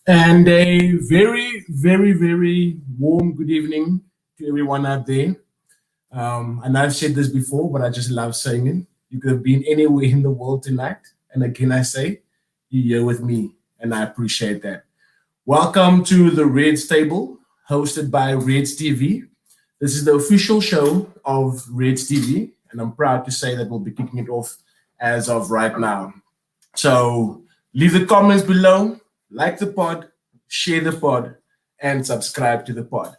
And a very, very, very warm good evening to everyone out there. And I've said this before, but I just love saying it. You could have been anywhere in the world tonight. And again, I say, you're here with me, and I appreciate that. Welcome to the Redz Table, hosted by Redz TV. This is the official show of Redz TV, and I'm proud to say that we'll be kicking it off as of right now. So leave the comments below, like the pod, share the pod, and subscribe to the pod.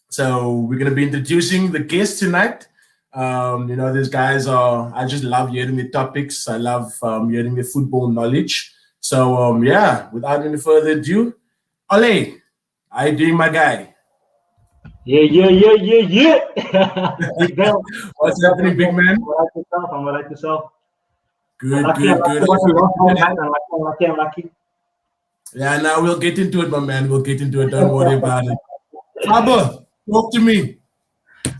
So we're going to be introducing the guests tonight. These guys are, I just love hearing the topics. I love hearing the football knowledge. So, without any further ado, Ole, how you doing, my guy? Yeah. Big Bell. What's happening, big man? I'm like yourself. Good, Lucky, good, good. I'm lucky. Yeah, now we'll get into it, my man. We'll get into it. Don't worry about it. Faber, talk to me.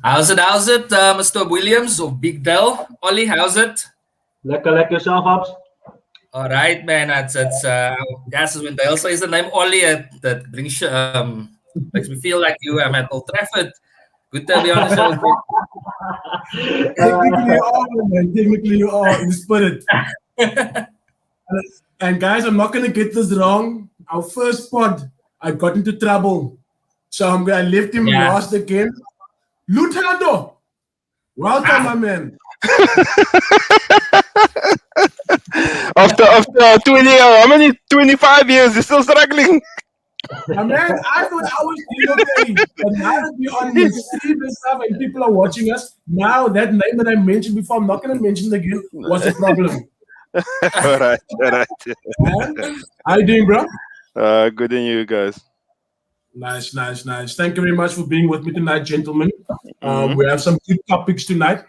How's it, Mr. Williams of Big Dell? Ollie, how's it? Like yourself, Ups. All right, man. Yes, when they also is the name Ollie, that brings makes me feel like you am at Old Trafford. Good to be on the show. Technically, you are, man. Technically, you are in spirit. And guys, I'm not gonna get this wrong. Our first pod, I got into trouble, so I left him last again. Lutando, welcome, my man. After 20, how many 25 years, you're still struggling. My man, I thought I was doing okay, but now that we're on the stream and stuff, and people are watching us, now that name that I mentioned before, I'm not gonna mention it again. What's the problem? All right. How you doing, bro? Good in you guys. Nice. Thank you very much for being with me tonight, gentlemen. We have some good topics tonight,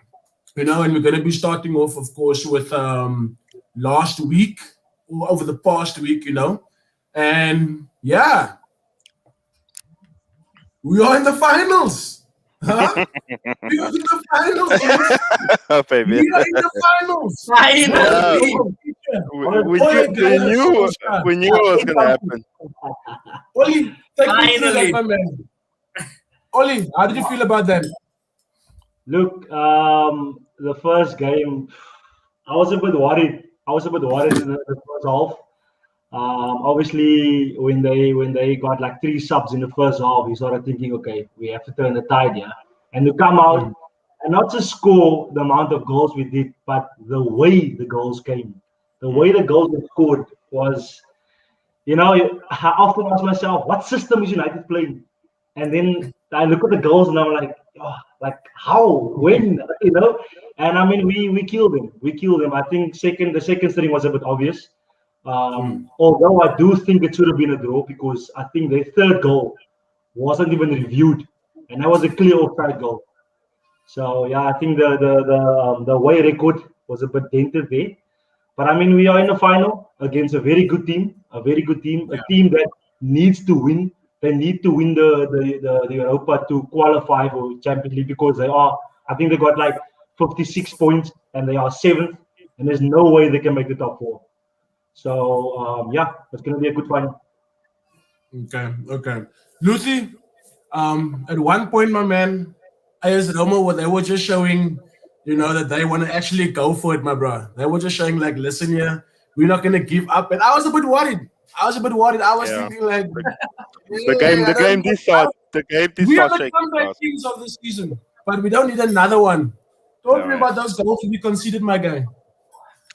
and we're going to be starting off, of course, with last week, or over the past week, and yeah, we are in the finals. Huh? We are in the finals. Oh, baby. We are in the finals. Finally. We knew it was going to happen. Oli, take me through that, my man. Oli, how did you feel about that? Look, the first game, I was a bit worried. In the first half. Obviously, when they got like 3 subs in the first half, you started thinking, okay, we have to turn the tide, yeah. And to come out and not just score the amount of goals we did, but the way the goals came, the way the goals were scored was, I often ask myself, what system is United playing? And then I look at the goals and I'm like, how, when, And I mean, we killed them. I think the second string was a bit obvious. Although I do think it should have been a draw because I think their third goal wasn't even reviewed, and that was a clear offside goal. So yeah, I think the away record was a bit dented there. But I mean, we are in the final against a very good team, a team that needs to win. They need to win the Europa to qualify for Champions League because I think they got like 56 points and they are 7th, and there's no way they can make the top 4. So it's gonna be a good final. Okay. Lucy, at one point, my man, AS Roma, they were just showing, that they want to actually go for it, my bro. They were just showing like, listen here, we're not gonna give up. And I was a bit worried. I was thinking like, the game did start. We are the comeback teams of the season, but we don't need another one. Talk to me about those goals to be conceded, my guy.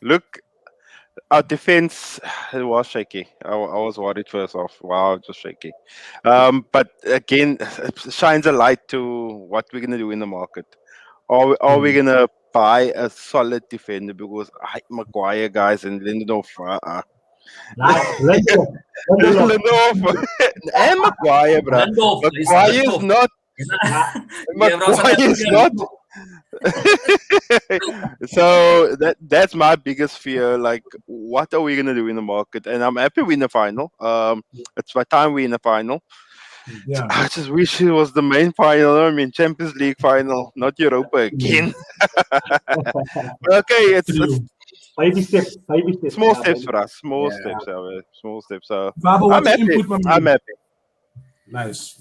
Look, our defense, it was shaky. I was worried first off. Wow, just shaky. But again, it shines a light to what we're gonna do in the market. Are we gonna buy a solid defender? Because Maguire, guys, and Lindelof, Lindelof and Maguire, bro. Maguire is not. Maguire is not. So that's my biggest fear. Like, what are we gonna do in the market? And I'm happy we're in the final. It's my time we're in the final. Yeah. I just wish it was the main final. I mean, Champions League final, not Europa again. Okay, it's Baby steps. Small steps for us. Small steps. Baba, I'm what's your happy. input, my man? I'm happy. Nice.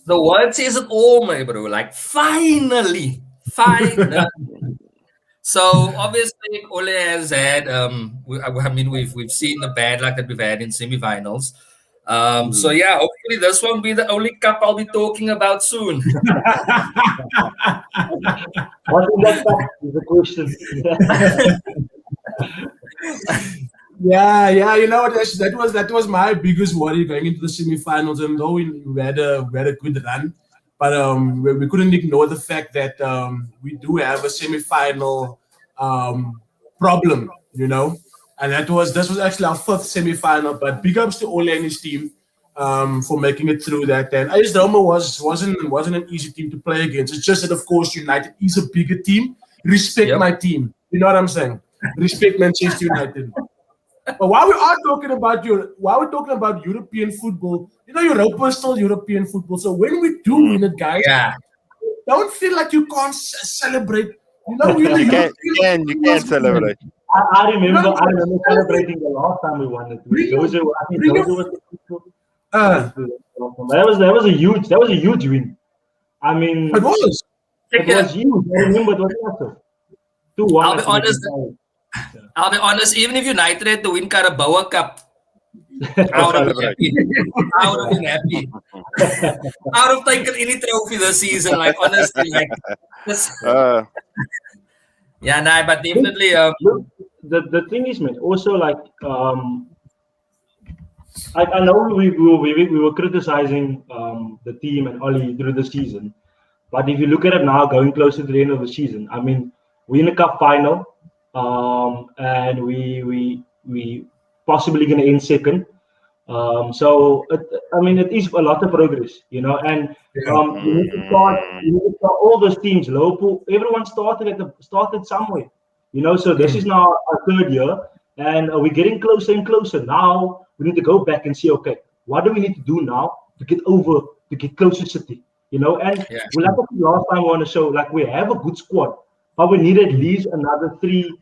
The word says it all, my bro. Like finally. So obviously, Ole has had. We've seen the bad luck that we've had in semifinals. So yeah, hopefully this won't be the only cup I'll be talking about soon. What in that cup is the question. Yeah, you know what? That was my biggest worry going into the semi-finals, and though we had a good run, but we couldn't ignore the fact that we do have a semi-final problem, you know, and this was actually our 5th semi-final. But big ups to Ole and his team for making it through that. And AS Roma wasn't an easy team to play against. It's just that, of course, United is a bigger team. Respect my team. You know what I'm saying? Respect Manchester United. But while we are talking about European football, you know, Europa is still European football. So when we do win it, guys, don't feel like you can't celebrate. You know, you can celebrate. I remember celebrating the last time we won it. That was a huge win. I mean, it was huge. I remember it was awesome. 2-1. I'll be honest, even if United had to win Carabao Cup, I would have been happy. I would have been happy. I would have taken any trophy this season, like honestly. Like but definitely the thing is, man, also like I know we were criticizing the team and Oli through the season, but if you look at it now, going closer to the end of the season, I mean, we're in a cup final. And we possibly going to end second. So it is a lot of progress, you know. And you need to start all those teams. Liverpool, everyone started somewhere, you know. So this is now our 3rd year, and we're getting closer and closer. Now we need to go back and see, okay, what do we need to do now to get closer to City, you know? And we like last time on the show, like we have a good squad, but we need at least another 3.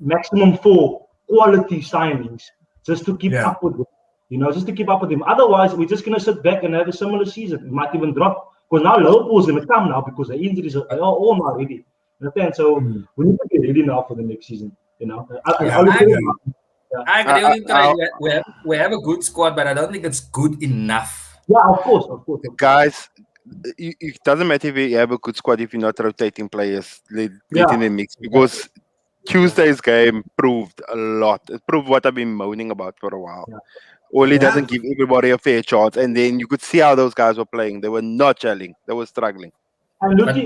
Maximum 4 quality signings just to keep up with them, you know, Otherwise, we're just gonna sit back and have a similar season. We might even drop because now Liverpool's gonna come now because the injuries are all not ready. Understand? So we need to get ready now for the next season. You know, I agree. We have a good squad, but I don't think it's good enough. Yeah, of course. Guys, it doesn't matter if you have a good squad if you're not rotating players in the mix, because Tuesday's game proved a lot. It proved what I've been moaning about for a while. Ole doesn't give everybody a fair chance, and then you could see how those guys were playing. They were not gelling. They were struggling. And Luti,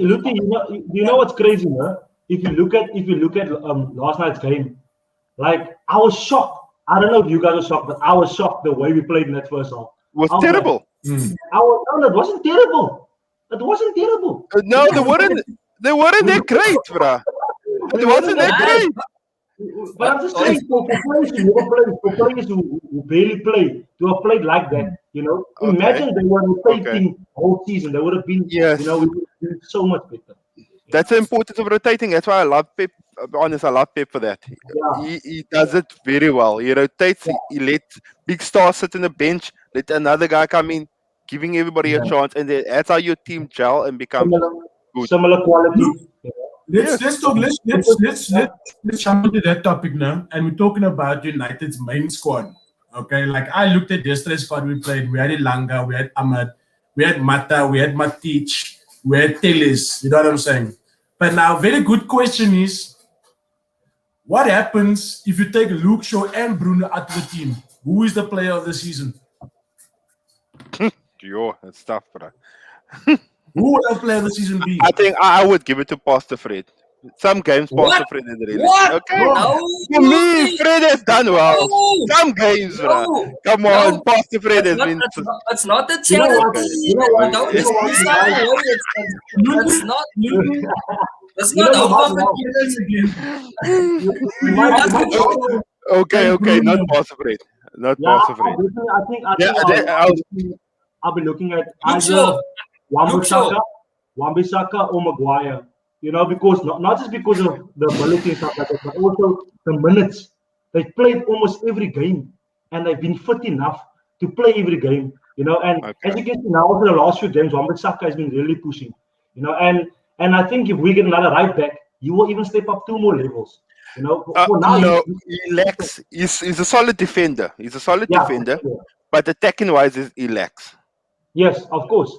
you know what's crazy, man? If you look at last night's game, like I was shocked. I don't know if you guys were shocked, but I was shocked the way we played in that first half. It was terrible. It wasn't terrible. It wasn't terrible. No, they weren't that great, bruh. It wasn't that great. But I'm just saying, for players who barely play, to have played like that, you know, imagine they were rotating whole season. They would have been, you know, we would have been so much better. That's the importance of rotating. That's why I love Pep. I'll be honest, I love Pep for that. He does it very well. He rotates. He lets big stars sit on the bench. Let another guy come in, giving everybody a chance, and that's how your team gel and become good. Similar quality. Let's jump into that topic now, and we're talking about United's main squad. Okay, like I looked at yesterday's squad we played. We had Ilanga, we had Ahmad, we had Mata, we had Matic, we had Teles. You know what I'm saying? But now, very good question is, what happens if you take Luke Shaw and Bruno out of the team? Who is the player of the season? Yo, that's tough, bro. Who would our player of the season be? I think I would give it to Pastor Fred. Some games, Pastor Fred is really okay. No, for me, Fred has done well. Some games, bro. Come on, Pastor Fred has been. It's not the charity. That's not how Okay, not Pastor Fred. Not Pastor Fred. I'll be looking at either Wan-Bissaka or Maguire. You know, because not just because of the ability and stuff like that, but also the minutes. They've played almost every game, and they've been fit enough to play every game. And as you can see now, over the last few games, Wan-Bissaka has been really pushing. And I think if we get another right back, he will even step up 2 more levels. For now, no, he lacks. He's a solid defender. He's a solid defender, but attacking wise, he lacks. Yes, of course.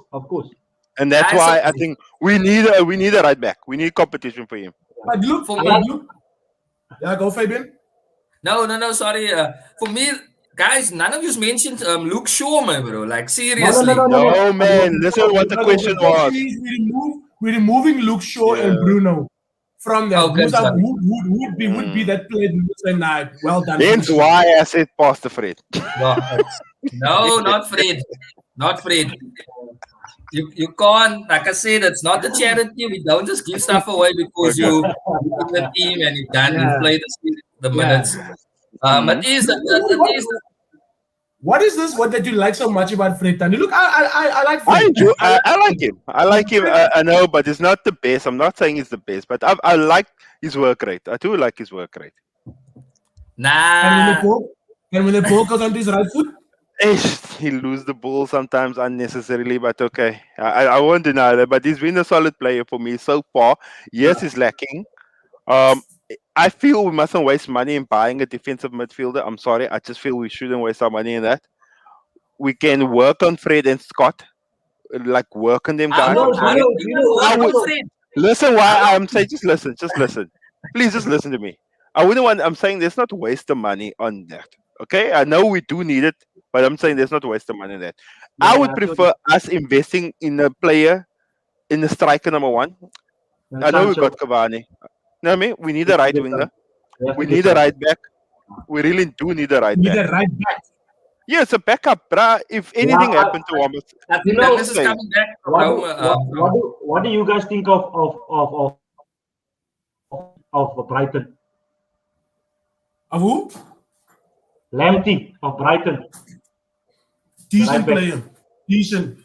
And that's why I think we need a right back. We need competition for him. But look, yeah, go Fabian. No, sorry. For me, guys, none of you mentioned Luke Shaw, my bro. Like, seriously. No, man. Listen what the question was. We're removing Luke Shaw and Bruno from that. Okay, Who would be that player who would say, nah, well done. That's why I said Pastor Fred. No, not Fred. Not Fred. You can't, like I said, it's not a charity. We don't just give stuff away because you in the team and you've done, you play the minutes. What is this? What that you like so much about Fred? And look, I like Fred. I like him. I like him. I know, but it's not the best. I'm not saying it's the best, but I like his work rate. I do like his work rate. Nah. And when the ball goes on his right foot, he lose the ball sometimes unnecessarily, but okay. I won't deny that. But he's been a solid player for me so far. Yes, he's lacking. I feel we mustn't waste money in buying a defensive midfielder. I'm sorry. I just feel we shouldn't waste our money in that. We can work on Fred and Scott. Like, work on them guys. Listen why I'm saying, just listen. Please just listen to me. I'm saying let's not waste the money on that. Okay? I know we do need it, but I'm saying let's not waste the money on that. I would prefer us investing in a player, in the striker number 1. I know we got Cavani. You know what I mean? We need a right winger. We need a right back. We really do need a right back. Need a right back. Yeah, it's a backup, bruh. If anything happened to Wambus, this is coming back. What do you guys think of Brighton? Of who? Lamptey of Brighton. Decent player. Decent.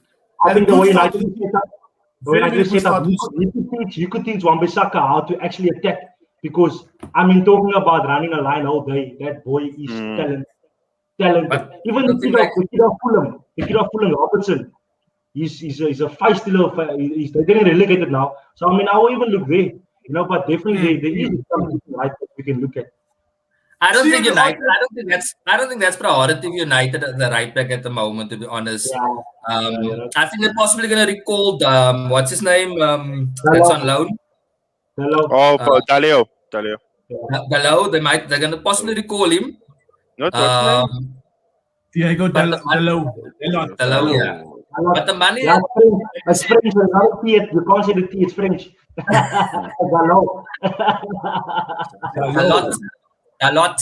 I think the way set up, you could teach Wan-Bissaka how to actually attack, because talking about running a line all day, that boy is talented. Even the kid of Fulham, Robertson, he's a feisty little. They're getting relegated now, so I will even look there, but definitely there is something right that we can look at. I don't think United. I don't think that's priority of United at the right back at the moment. To be honest, I think they're possibly going to recall what's his name? That's on loan. For Dalio. Dalot. They're going to possibly recall him. Not what's his name? Diego Dalot. Yeah. But the money. It's French. You can't say the T. It's French. Dalot. A lot.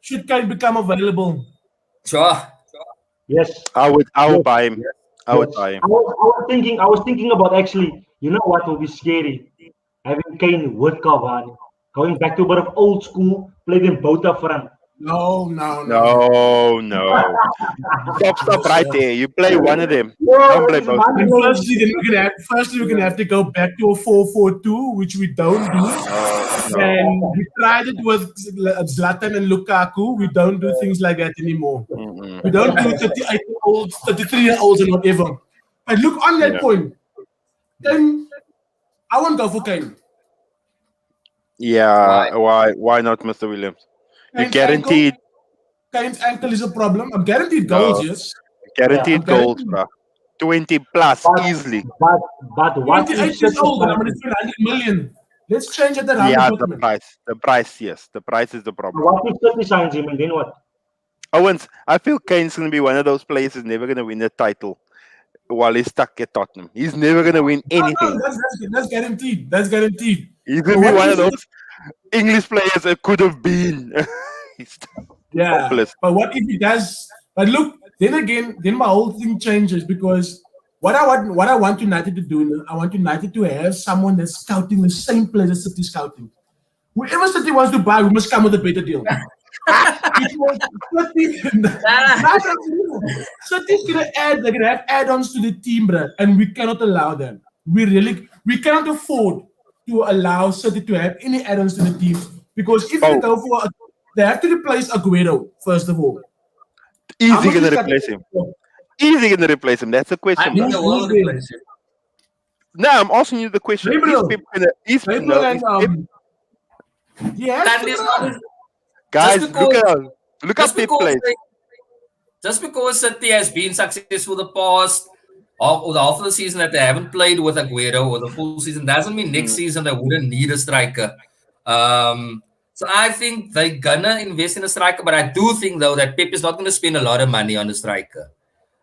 Should Kane become available? Sure. Yes. I would buy him. I would buy him. I was thinking about actually, what will be scary? Having Kane with Cavani. Going back to a bit of old school, play them both up front. No. Stop right there. You play one of them. Don't play both. Firstly, we're gonna have to go back to a 4-4-2, which we don't do. And we tried it with Zlatan and Lukaku. We don't do things like that anymore. We don't do 38-year-olds, 33-year-olds, and whatever. But look, on that point, then I won't go for Kane. Yeah, why not, Mr. Williams? You guaranteed. Kane's ankle is a problem. I'm guaranteed goals, yes. Guaranteed goals, bro. 20 plus easily. But what 28 years old, and I'm going to spend 100 million. Let's change it around. Yeah, the price, yes. The price is the problem. What if 30 signs him and then what? Owens, I feel Kane's going to be one of those players who's never going to win a title while he's stuck at Tottenham. He's never going to win anything. That's guaranteed. That's guaranteed. He's going to be one of those English players that could have been. Yeah, hopeless. But what if he does? But look, then my whole thing changes, because what I want United to do, I want United to have someone that's scouting the same players as City scouting. Whoever City wants to buy, we must come with a better deal. City's they're gonna have add-ons to the team, bro, and we cannot allow them. We cannot afford to allow City to have any add-ons to the team. Because if they go for, they have to replace Aguero first of all. How Easy much gonna is that? replace him. Easy gonna replace him. That's the I question, think bro. they will replace him. No, I'm asking you the question. Is Gabriel. Pep gonna? Is Gabriel no? and Is Pep, he has That to is go. not guys, just because look how just Pep because plays. just because City has been successful the past or the half of the season that they haven't played with Aguero or the full season doesn't mean next season they wouldn't need a striker. So I think they're gonna invest in a striker, but I do think though that Pep is not going to spend a lot of money on the striker.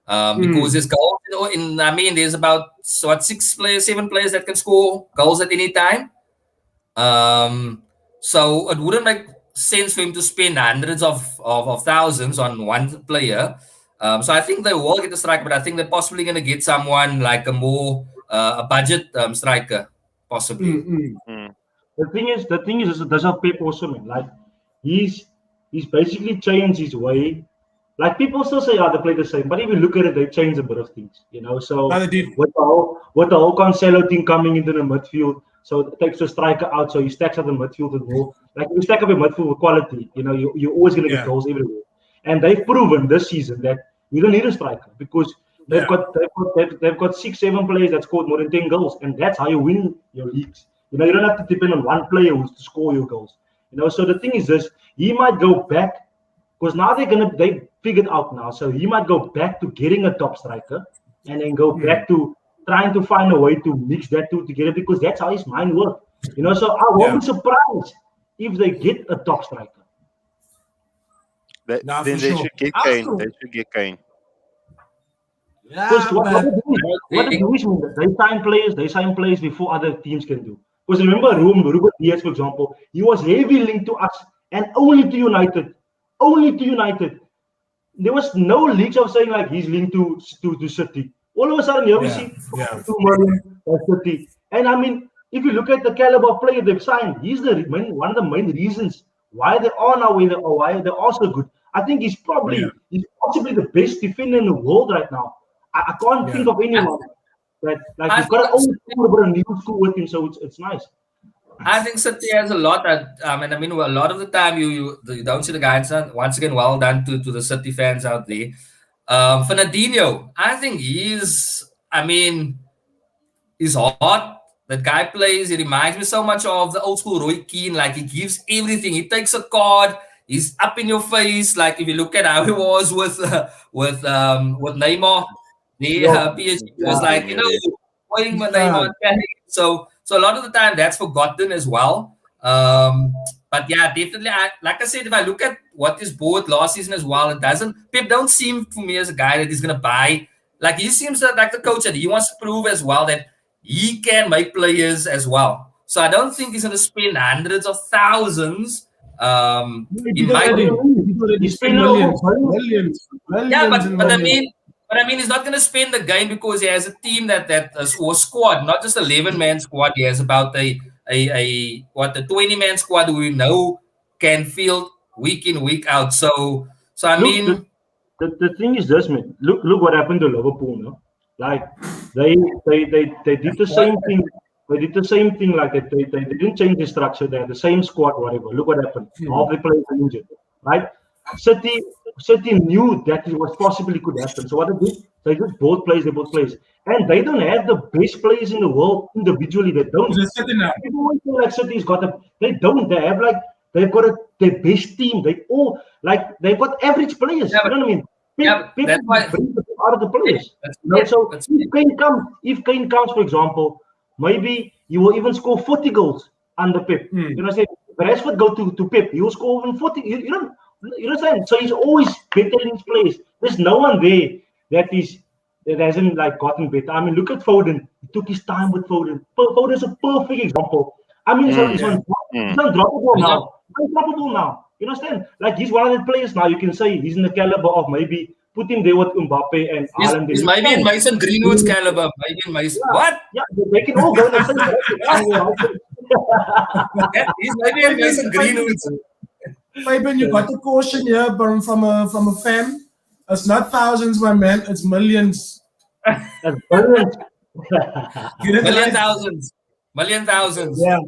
Because there's goals, I mean, there's about 7 players that can score goals at any time. So it wouldn't make sense for him to spend hundreds of thousands on one player. So I think they will get a striker, but I think they're possibly going to get someone like a more a budget striker, possibly. The thing is, there's a Pep also, man. Like he's basically changed his way. Like people still say, they play the same, but if you look at it, they changed a bit of things, you know. So No, they did. with the whole Cancelo thing coming into the midfield, so it takes the striker out, so he stacks up the midfield with more. Like if you stack up a midfield with quality, you know, you're always going to get goals everywhere. And they've proven this season that you don't need a striker because they've got 6-7 players that scored more than 10 goals, and that's how you win your leagues. You know, you don't have to depend on one player who's to score your goals. You know, so the thing is this: he might go back because now they figured out now. So he might go back to getting a top striker, and then go back to trying to find a way to mix that two together because that's how his mind works. You know, so I won't be surprised if they get a top striker. Then they should get Kane. They should get Kane. Because what they do is they sign players before other teams can do. Because remember, Ruben Diaz, for example, he was heavily linked to us and only to United. Only to United. There was no leaks of saying like he's linked to City. All of a sudden, here we see 2 million City. And I mean, if you look at the caliber of player they've signed, he's one of the main reasons why they are now where they are, why they are so good. I think he's possibly the best defender in the world right now. I can't think of anyone that like you've got an old school but a new school with him, so it's nice. I think City has a lot. And I mean, a lot of the time you don't see the guys. Once again, well done to the City fans out there. Fernandinho, I think he's hot. That guy plays. He reminds me so much of the old school Roy Keane. Like he gives everything. He takes a card. He's up in your face. Like if you look at how he was with Neymar, the PSG was like playing with Neymar. So a lot of the time that's forgotten as well. But yeah, definitely. Like I said, if I look at what is bought last season as well, Pep don't seem for me as a guy that he's gonna buy. Like he seems like the coach that he wants to prove as well that he can make players as well. So I don't think he's gonna spend hundreds of thousands. He might spend millions. Yeah, but I mean, he's not going to spend the game because he has a team or squad, not just 11-man squad. He has about a 20-man squad who we know can field week in, week out. So I mean, the thing is this, man. Look what happened to Liverpool, no? Like they did the same thing. They did the same thing like that. They didn't change the structure. They had the same squad, whatever. Look what happened. Half the players are injured, right? City knew that it was possibly could happen. So what they just both players, and they don't have the best players in the world individually. They don't. People always feel like City's got they don't. They've got their best team. They've got average players. You know what I mean? That's why out of the players. So if Kane comes, for example, maybe you will even score 40 goals under Pep. You know what I'm saying? But Rashford go to Pep, he will score even 40. You know what I'm saying? So he's always better in his place. There's no one there that hasn't like gotten better. I mean, look at Foden. He took his time with Foden. Foden is a perfect example. I mean, he's undroppable now. Unstoppable now. You understand? Like he's one of the players now. You can say he's in the caliber of maybe put him there with Mbappe and Haaland. He's maybe in Mason Greenwood's caliber. Maybe in Mason. Yeah. What? Yeah, they can all go in the same. He's maybe in Mason Greenwood's. Fabian, you got a caution here from a fan. It's not thousands, my man. It's millions. That's brilliant. Million thousands. Million thousands. Yeah.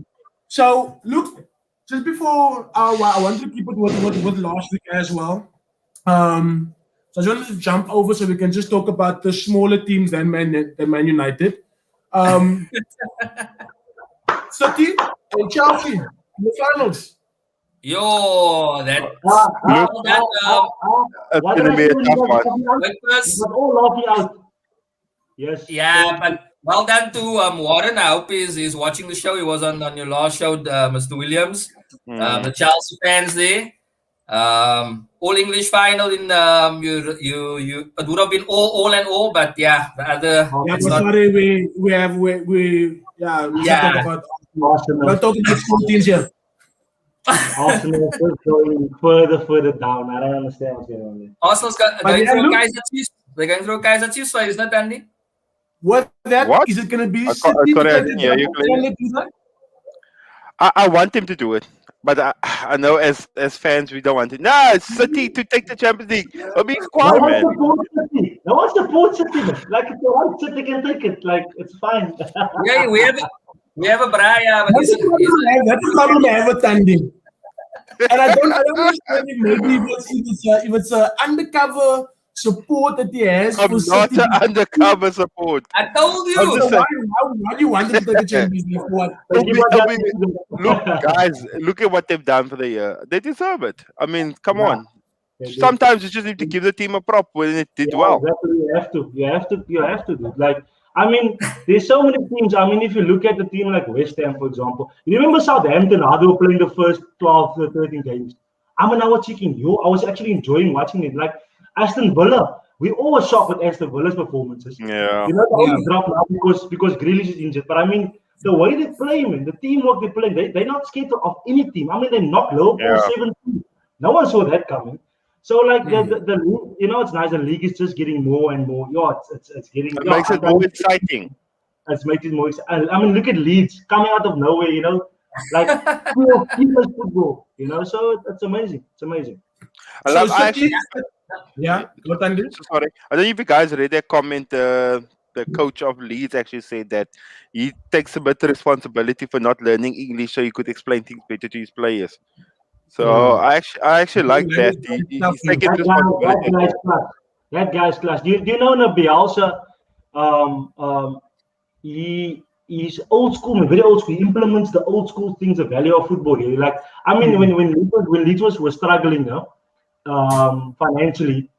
So look, just before I want to keep it with last week as well. So I just wanted to jump over so we can just talk about the smaller teams than Man United. Um, City and Chelsea in the finals. Yo, that. Ah, ah, Look, That it's What going did to I be say a when you tough guys one. laughing out? wait You first. got all laughing out. Yes. Yeah, but well done to Warren. I hope he's watching the show. He was on your last show, Mr. Williams. Mm. The Chelsea fans there. All English final in you it would have been all and all, but yeah, the other Yeah, it's but not. sorry, we let's not talk Yeah, about Arsenal. we're talking about small teams here. Arsenal is just going further down. I don't understand what's going on there. Arsenal's But going yeah, through look, Kaiser Chiefs. They're going through Kaiser Chiefs, so is that Andy? what that What? is it going to be? Sorry, City to I take didn't the hear you double? clearly. Can they do that? I want him to do it, but I know as fans we don't want it. No, it's City to take the Champions League. It'll be No quiet, one man. supports City. No one supports City, man. Like if they want City can take it. Like it's fine. Yeah, we have a Brian, but That's the problem I have with Tandy. And I don't understand if maybe if it's a undercover support that he has I'm for not City. an undercover support. I told I'm you. just So saying. why do you want him to take the Champions League for what? Thank you It'll for be- that. Look, guys, look at what they've done for the year. They deserve it. I mean, come Yeah, on. they do. Sometimes you just need to give the team a prop when it did Yeah, well. exactly. You have to do. Like, I mean, there's so many teams. I mean, if you look at the team like West Ham, for example, you remember Southampton, how they were playing the first 12 to 13 games. I mean, I was checking you. I was actually enjoying watching it. Like Aston Villa, we all were shocked with Aston Villa's performances. Yeah. You know, they Yeah. only dropped now because Grealish is injured. But I mean, the way they play, man, the teamwork they play, they're not scared of any team. I mean, they knocked Liverpool Yeah. 7-2. No one saw that coming. So like the league, you know, it's nice. The league is just getting more and more. Yeah, it's getting. It Yeah, makes it more exciting. It's making it more exciting. I mean, look at Leeds coming out of nowhere. You know, like pure football. You know, so it's amazing. It's amazing. I City, actually, yeah, what Tandy? so sorry. I don't know if you guys read that comment. The coach of Leeds actually said that he takes a bit of responsibility for not learning English so he could explain things better to his players. So I actually like that. He's taking That responsibility. guy's class. That guy's class. Do you know Bielsa? He's old school, man, very old school. He implements the old school things, the value of football. Like, I mean, when Leeds was struggling, financially,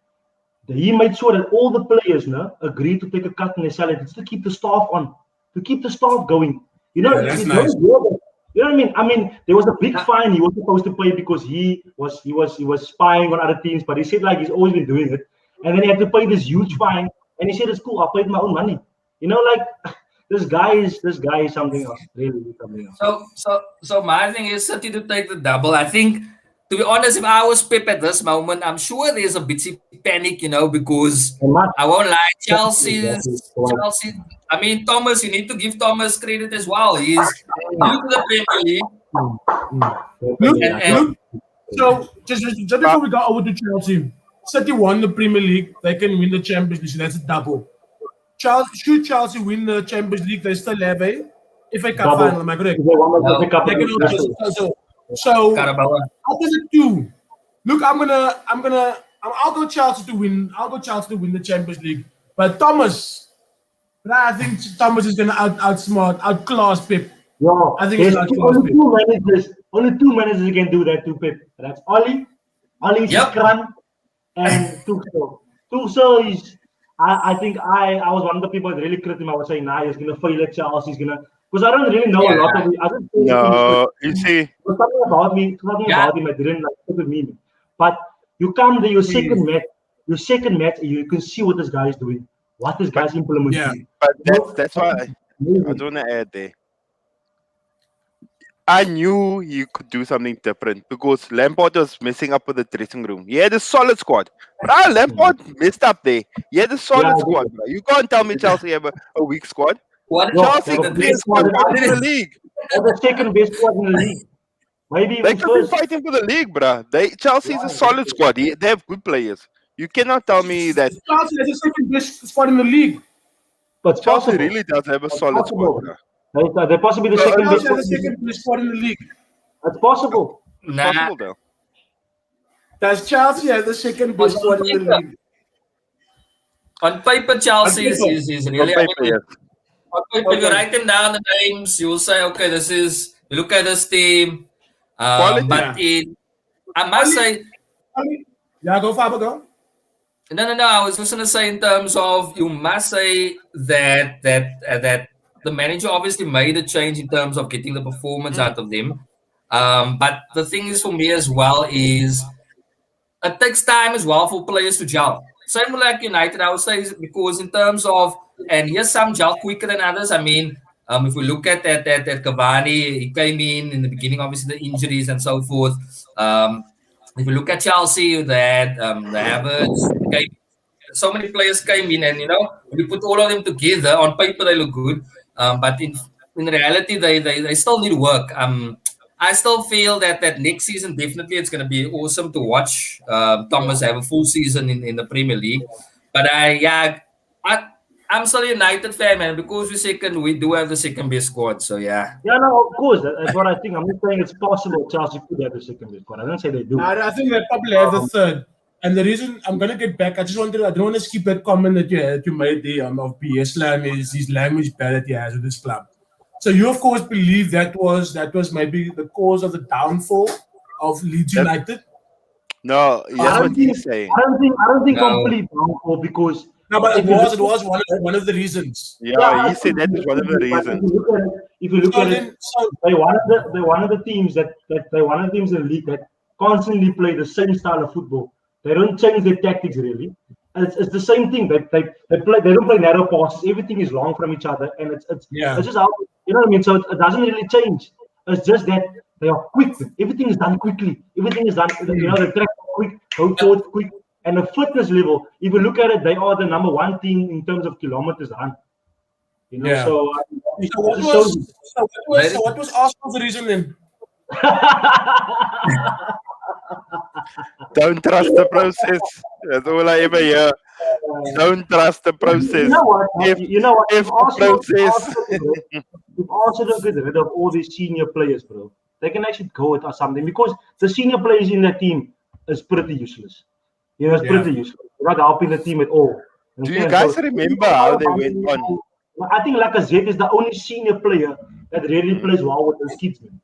he made sure that all the players, agreed to take a cut in their salary just to keep the staff on, to keep the staff going. You know, Yeah, that's you nice. know what I mean? I mean, there was a big fine he was supposed to pay because he was spying on other teams, but he said like he's always been doing it, and then he had to pay this huge fine, and he said it's cool, I paid my own money. You know, like this guy is something else, really something else. So my thing is City to take the double. I think, to be honest, if I was Pep at this moment, I'm sure there's a bitsy panic, because I won't lie, Chelsea. I mean, Thomas, you need to give Thomas credit as well. He's new to the Premier League. Look, so just before we go over to Chelsea, City won the Premier League, they can win the Champions League, so that's a double. Should Chelsea win the Champions League, they still have a FA Cup final, am I correct? They can also, so Carabao. out of the two, look, I'll go Chelsea to win. I'll go Chelsea to win the Champions League. But I think Thomas is gonna outclass Pep. Yo, I think there's it's only two managers who can do that to Pep. That's Oli Yep. Skran, and Tuchel. Tuchel is, I think I was one of the people that really criticised him. I was saying, nah, he's gonna fail at Chelsea. He's gonna, because I don't really know a lot of it. I don't No, you see, There's something about him I didn't like it with me. But you come to your second match, and you can see what this guy is doing, what this guy's implementing. Yeah. but that's why I don't want to add there. I knew you could do something different because Lampard was messing up with the dressing room. He had a solid squad. But Lampard messed up there. He had a solid squad. Bro. You can't tell me Chelsea have a weak squad. What Chelsea the the best squad in the league. They're the second best squad in the league. Maybe They even could be first. fighting for the league, bro. Chelsea is a solid squad. They have good players. You cannot tell me that Chelsea is the second best squad in the league. But it's Chelsea possible. really does have a solid squad, bro. They're possibly the second best. Chelsea has the second best squad in the league. That's possible. Nah, Possible though. Does Chelsea have the second best squad in the league? on paper, Chelsea is really. On paper, yes. On paper, you write them down the names, you'll say, okay, this is. You look at this team, Quality. but I must say. Yeah, go Faber, go. No. I was just going to say, in terms of, you must say that the manager obviously made a change in terms of getting the performance out of them. But the thing is, for me as well, is it takes time as well for players to gel. Same like United, I would say, because in terms of, and yes, some gel quicker than others. I mean, if we look at that Cavani, he came in the beginning, obviously the injuries and so forth. If you look at Chelsea, that the Havertz, so many players came in, and when you put all of them together, on paper they look good, but in reality they still need work. I still feel that next season definitely it's going to be awesome to watch Thomas have a full season in the Premier League. But I'm still a United fan, man, because we do have the second best squad. So yeah. Yeah, no, of course. That's what I think. I'm not saying it's possible Chelsea could have the second best squad. I don't say they do. I think they probably have the third. And the reason I'm gonna get back, I don't want to skip that comment that you made there of BS Slam is his language bad that he has with this club. So you of course believe that was maybe the cause of the downfall of Leeds United? No, that's what he's saying. I don't think complete downfall because. No, but it was one of the reasons. Yeah, he said that is one of the reasons. If you look at it, they're one of the teams in the league that constantly play the same style of football. They don't change their tactics really. It's the same thing. They don't play narrow passes. Everything is long from each other, and it's just how what I mean. So it doesn't really change. It's just that they are quick. Everything is done quickly. Everything is done. They track quick, go forward quick. And the fitness level, if you look at it, they are the number one team in terms of kilometers run. So what was Arsenal's reason then? Don't trust the process. That's all I ever hear. Don't trust the process. You know what? If Arsenal get rid of all these senior players, bro, they can actually go with us something because the senior players in that team is pretty useless. It's pretty useless. They're not helping the team at all. Do you guys remember how they went on? I think Lacazette is the only senior player that really plays well with those kids, man.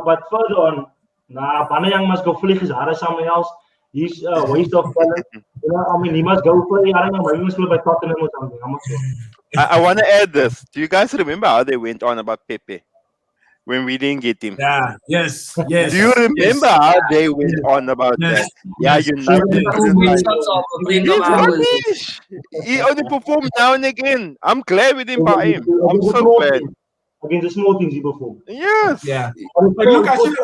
But further on, Banayang must go flick his hair somewhere else. He's a waste of talent. He must go play. I don't know, maybe he must play by Tottenham or something. I'm not sure. I want to add this. Do you guys remember how they went on about Pepe when we didn't get him? Yeah, yes. Do you remember how they went on about that? Yeah, he only performed now and again. I'm glad we didn't buy him. I'm so glad. Against the small things he performed. Yes. Yeah. But look, I said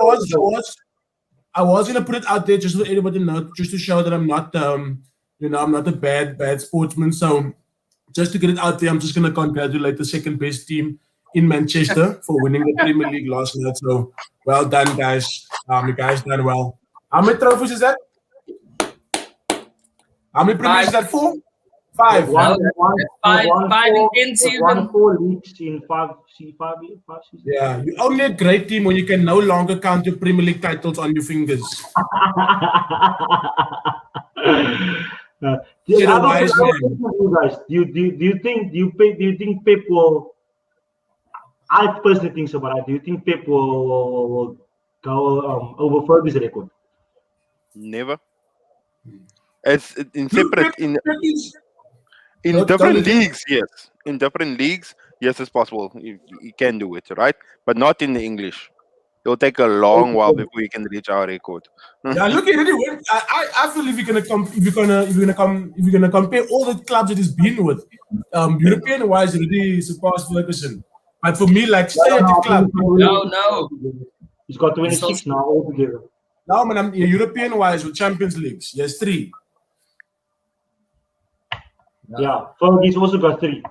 I was gonna put it out there just so everybody know, just to show that I'm not I'm not a bad sportsman. So just to get it out there, I'm just gonna congratulate the second best team in Manchester for winning the Premier League last night. So well done, guys. You guys done well. How many trophies is that? How many premiers is that for? 5. Five in 10 seasons. 4 leagues in 5 seasons. Yeah, you're only a great team when you can no longer count your Premier League titles on your fingers. Do you think Pep will? I personally think so, but do you think Pep will go over Fergie's record? Never. It's in separate in different leagues, yes. In different leagues, yes, it's possible. You can do it, right? But not in the English. It'll take a long while before you can reach our record. Yeah, look at it. I feel if you're gonna compare all the clubs that he's been with, European wise, really surpassed Ferguson. But for me, like stay at the club. No. He's got 26 now altogether. No, man, I'm European wise with Champions Leagues. Yes, 3. Yeah, Fergie's also got 3.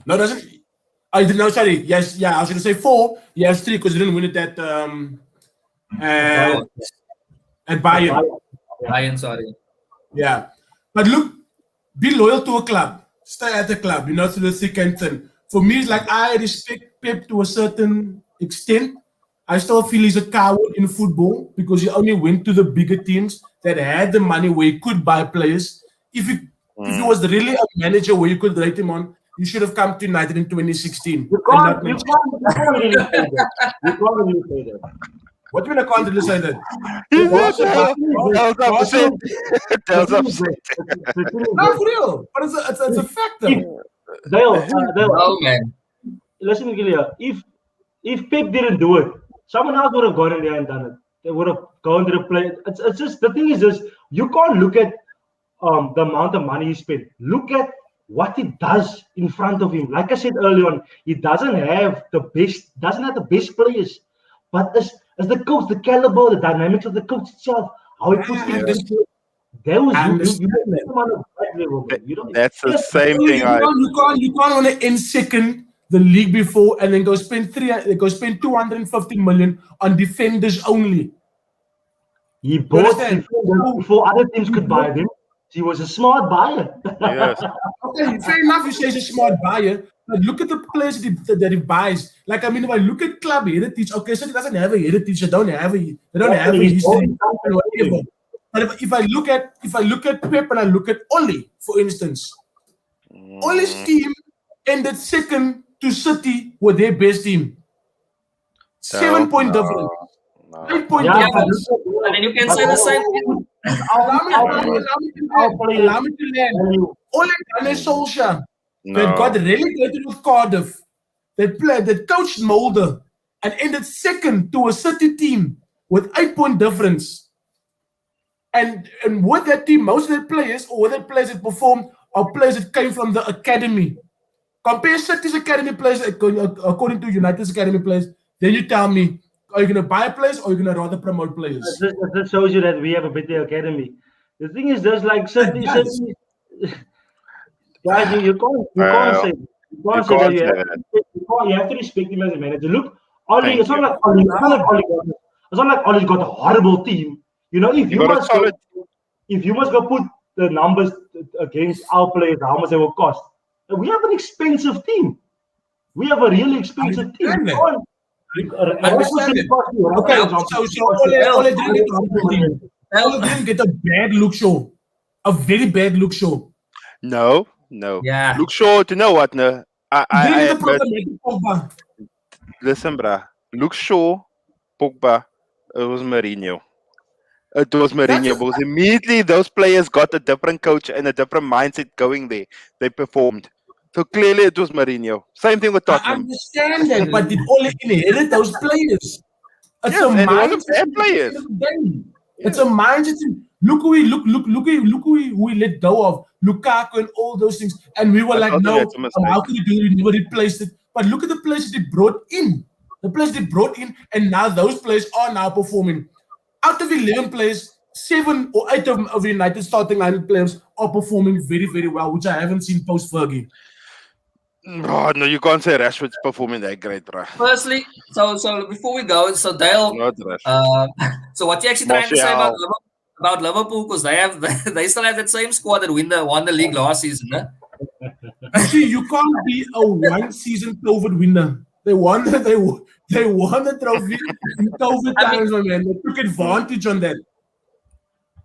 No, doesn't. I didn't know. Sorry. Yes, yeah. I was going to say 4. He has 3 because he didn't win it at Bayern. Bayern, sorry. Yeah, but look, be loyal to a club. Stay at the club. To the thick and thin. For me, it's like I respect Pep to a certain extent. I still feel he's a coward in football because he only went to the bigger teams that had the money where he could buy players. If he was really a manager where you could rate him on, he should have come to United in 2016. You can't really say that. You can't really say that. What do you mean I can't really say that? Tells upset. No, for real. But it's a factor. Dale, Oh man. listen, Gilia, if Pep didn't do it, someone else would have gone in there and done it. They would have gone to the play. It's just the thing is this: you can't look at the amount of money he spent. Look at what he does in front of him. Like I said earlier on, he doesn't have the best players, but as the coach, the caliber, the dynamics of the coach itself, how he puts things into it. That's the same thing. You can't want to end second the league before and then go spend 250 million on defenders only. He bought defenders before other teams could buy them. He was a smart buyer. Yes. Okay, fair enough. You say he's a smart buyer, but look at the players that he buys. Like I mean, if I look at club heritage, okay, so he doesn't have a heritage. They don't have a history. Whatever. But if I look at Pep and I look at Oli, for instance, Oli's team ended second to City with their best team. 7-point difference. 8-point difference. And then you can say the same thing. Allow me to land. Ole Gunnar Solskjaer that got relegated with Cardiff. That coached Mulder and ended second to a City team with 8-point difference. And with that team, most of the players that performed are players that came from the academy. Compare City's academy players according to United's academy players. Then you tell me, are you going to buy players or are you going to rather promote players? That shows you that we have a better academy. The thing is, there's like City. Guys, you can't say that. You have to respect him as a manager. Look, Oli, it's not like Oli's got a horrible team. You know, if you must go put the numbers against our players, how much they will cost. We have an expensive team. We have a really expensive team. Okay, so Ole didn't get a bad look show. A very bad look show. No. Yeah. Luke Shaw, you know what? No, listen, bruh. Luke Shaw, Pogba, it was Mourinho. It was Mourinho because immediately those players got a different coach and a different mindset going there. They performed. So clearly it was Mourinho. Same thing with Tottenham. I understand that, but did Ole inherit those players? It's a mindset. Players. It's a mindset. Look who we let go of. Lukaku and all those things. And we were like, no, how can you do it? We never replaced it. But look at the players that they brought in. The players they brought in, and now those players are now performing. Out of 11 players, 7 or 8 of the United starting line players are performing very, very well, which I haven't seen post-Fergie. Oh, no, you can't say Rashford's performing that great, bro. Firstly, so before we go, so Dale, so what you actually trying to say about Liverpool? Because they still have that same squad that won the league last season, huh? See, you can't be a one-season COVID winner. They won the trophy in COVID times, my man. They took advantage on that.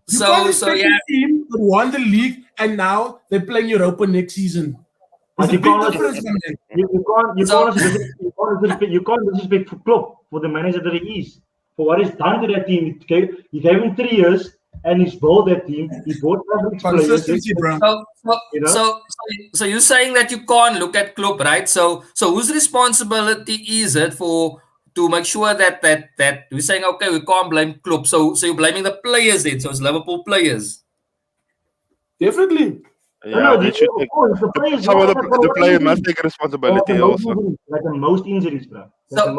You can't expect a team that won the league and now they're playing Europa next season. There's a big difference, man. You can't disrespect for Klopp, for the manager that he is, for what he's done to that team. He gave him 3 years and he's built that team. He bought consistency, bro. So you're saying that you can't look at Klopp, right? So whose responsibility is it to make sure that we're saying, okay, we can't blame Klopp. So you're blaming the players then. So it's Liverpool players. Definitely. Yeah, they should take, the player must take responsibility also. Like the most injuries, bro. So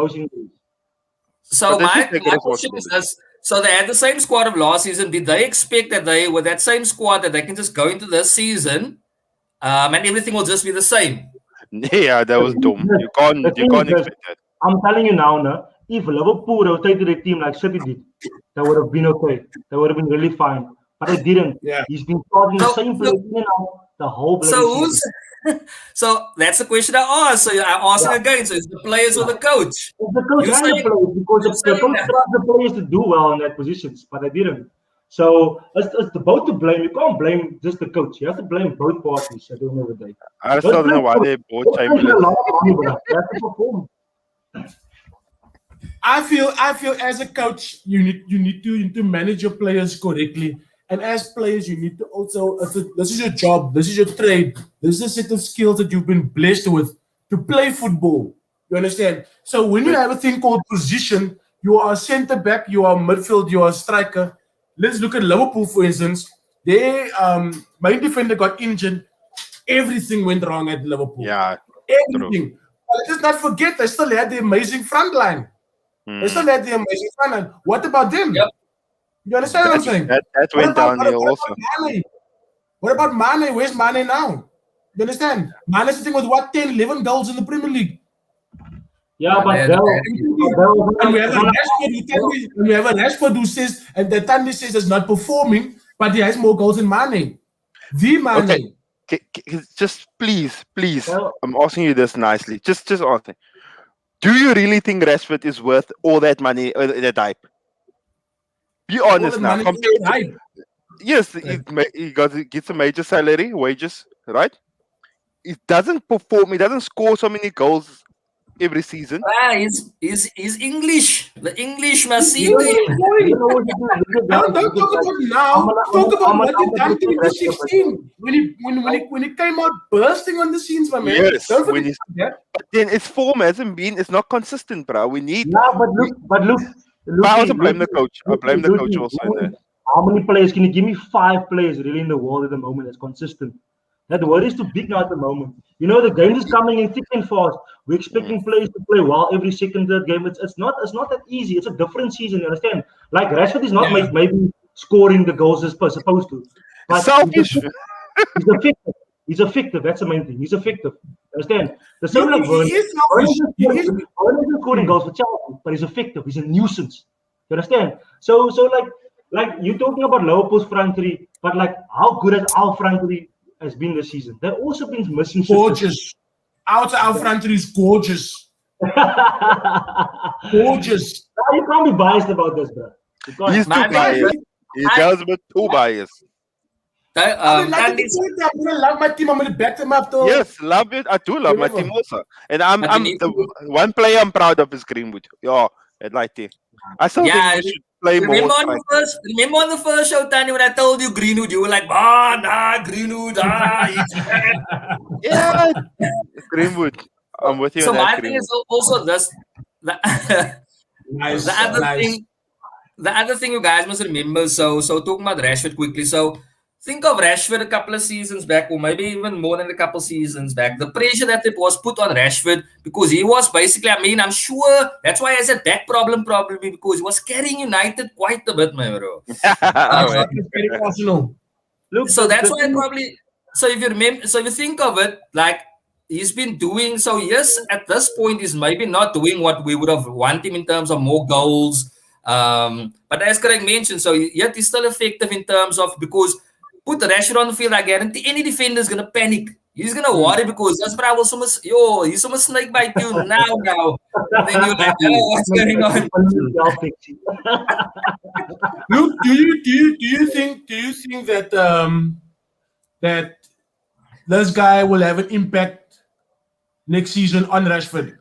my question is this. So they had the same squad of last season. Did they expect that they, with that same squad, that they can just go into this season and everything will just be the same? Yeah, that was dumb. You can't expect that. I'm telling you now, if Liverpool rotated a team like City did, that would have been okay. That would have been really fine. But they didn't. Yeah. He's been starting the same player The whole bloody So who's season. so that's the question I asked. So I'm asking again. So it's the players or the coach? It's the coach You and the saying- players, because you the saying coach that. tried the players to do well in that positions, but they didn't. So it's the both to blame. You can't blame just the coach. You have to blame both parties at the end of the day. I still don't know why they bought Those players get a Chamberlain. lot of money, bro. They have to perform. I feel as a coach, you need to manage your players correctly. And as players, you need to also, this is your job, this is your trade, this is a set of skills that you've been blessed with to play football. You understand? So when you have a thing called position, you are a centre back, you are a midfield, you are a striker. Let's look at Liverpool, for instance. Their main defender got injured. Everything went wrong at Liverpool. Yeah. Everything. But let's not forget, they still had the amazing front line. They still had the amazing front line. What about them? Yep. You understand what I'm saying? That went downhill also. Mane? What about Mane? Where's Mane now? You understand? Mane is sitting with what, 10, 11 goals in the Premier League. Yeah, but Yeah, And we have a Rashford who says, and the Tandy says is not performing, but he has more goals than Mane. The Mane. Okay. Just please, Well- I'm asking you this nicely. Just asking. Do you really think Rashford is worth all that money, that hype? Be honest now. Yes, he gets a major salary, wages, right? It doesn't perform. He doesn't score so many goals every season. He's English. The English must see You him. know what you do? Don't talk about now. Talk about what he done in 2016 when he came out bursting on the scenes, my man. Yes, Don't when forget that. But then its form hasn't been. It's not consistent, bro. We need. Yeah, but look. But I also blame the coach. I blame the coach also in there. How many players can you give me? 5 players really in the world at the moment that's consistent. That word is too big now at the moment. You know, the game is coming in thick and fast. We're expecting players to play well every second third game. It's not that easy. It's a different season, you understand? Like Rashford is not maybe scoring the goals as supposed to. But Selfish. he's effective. He's effective. That's the main thing. He's effective. Understand? The same like He is selfish. He is- Werner isn't scoring goals for Chelsea, but he's effective. He's a nuisance. You understand? So like you're talking about Liverpool's front three, but like how good has our front three has been this season? They've also been missing. Gorgeous. Our front three is gorgeous. Gorgeous. You can't be biased about this, bro. You can't. He's too Man, biased. He goes a bit too biased. I mean, like Andy, I'm gonna love my team. I'm gonna back them up, though. Yes, love it. I do love my team also. And I'm But you need the one player I'm proud of is Greenwood. Yeah, I'd like to. I still Yeah, think we should play more. remember on the first show, Tanya, when I told you Greenwood, you were like, Greenwood, he's bad. Yeah, Greenwood. I'm with you So on that. my thing Greenwood. is also this. Nice. The other thing you guys must remember. So talking about Rashford quickly. So think of Rashford a couple of seasons back, or maybe even more than a couple seasons back. The pressure that it was put on Rashford because he was basically, I mean, I'm sure that's why I said back problem probably because he was carrying United quite a bit, my bro. Very personal. Look, So that's why probably. So if you remember, so if you think of it, like he's been doing. So yes, at this point, he's maybe not doing what we would have wanted him in terms of more goals. But as Craig mentioned, so yet he's still effective in terms of because put the Rashford on the field, I guarantee any defender is gonna panic. He's gonna worry because that's what I was almost he's almost snake bite you now. And then you're like, oh, what's going on? Luke, do you think that that this guy will have an impact next season on Rashford?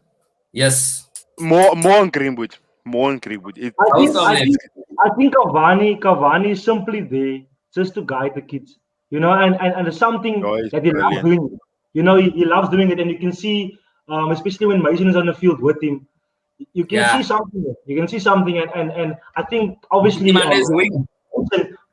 Yes. More on Greenwood. More on Greenwood. I think Cavani is simply there just to guide the kids, you know, and it's something that he loves doing. You know, he loves doing it, and you can see, especially when Mason is on the field with him, you can see something. You can see something, and I think obviously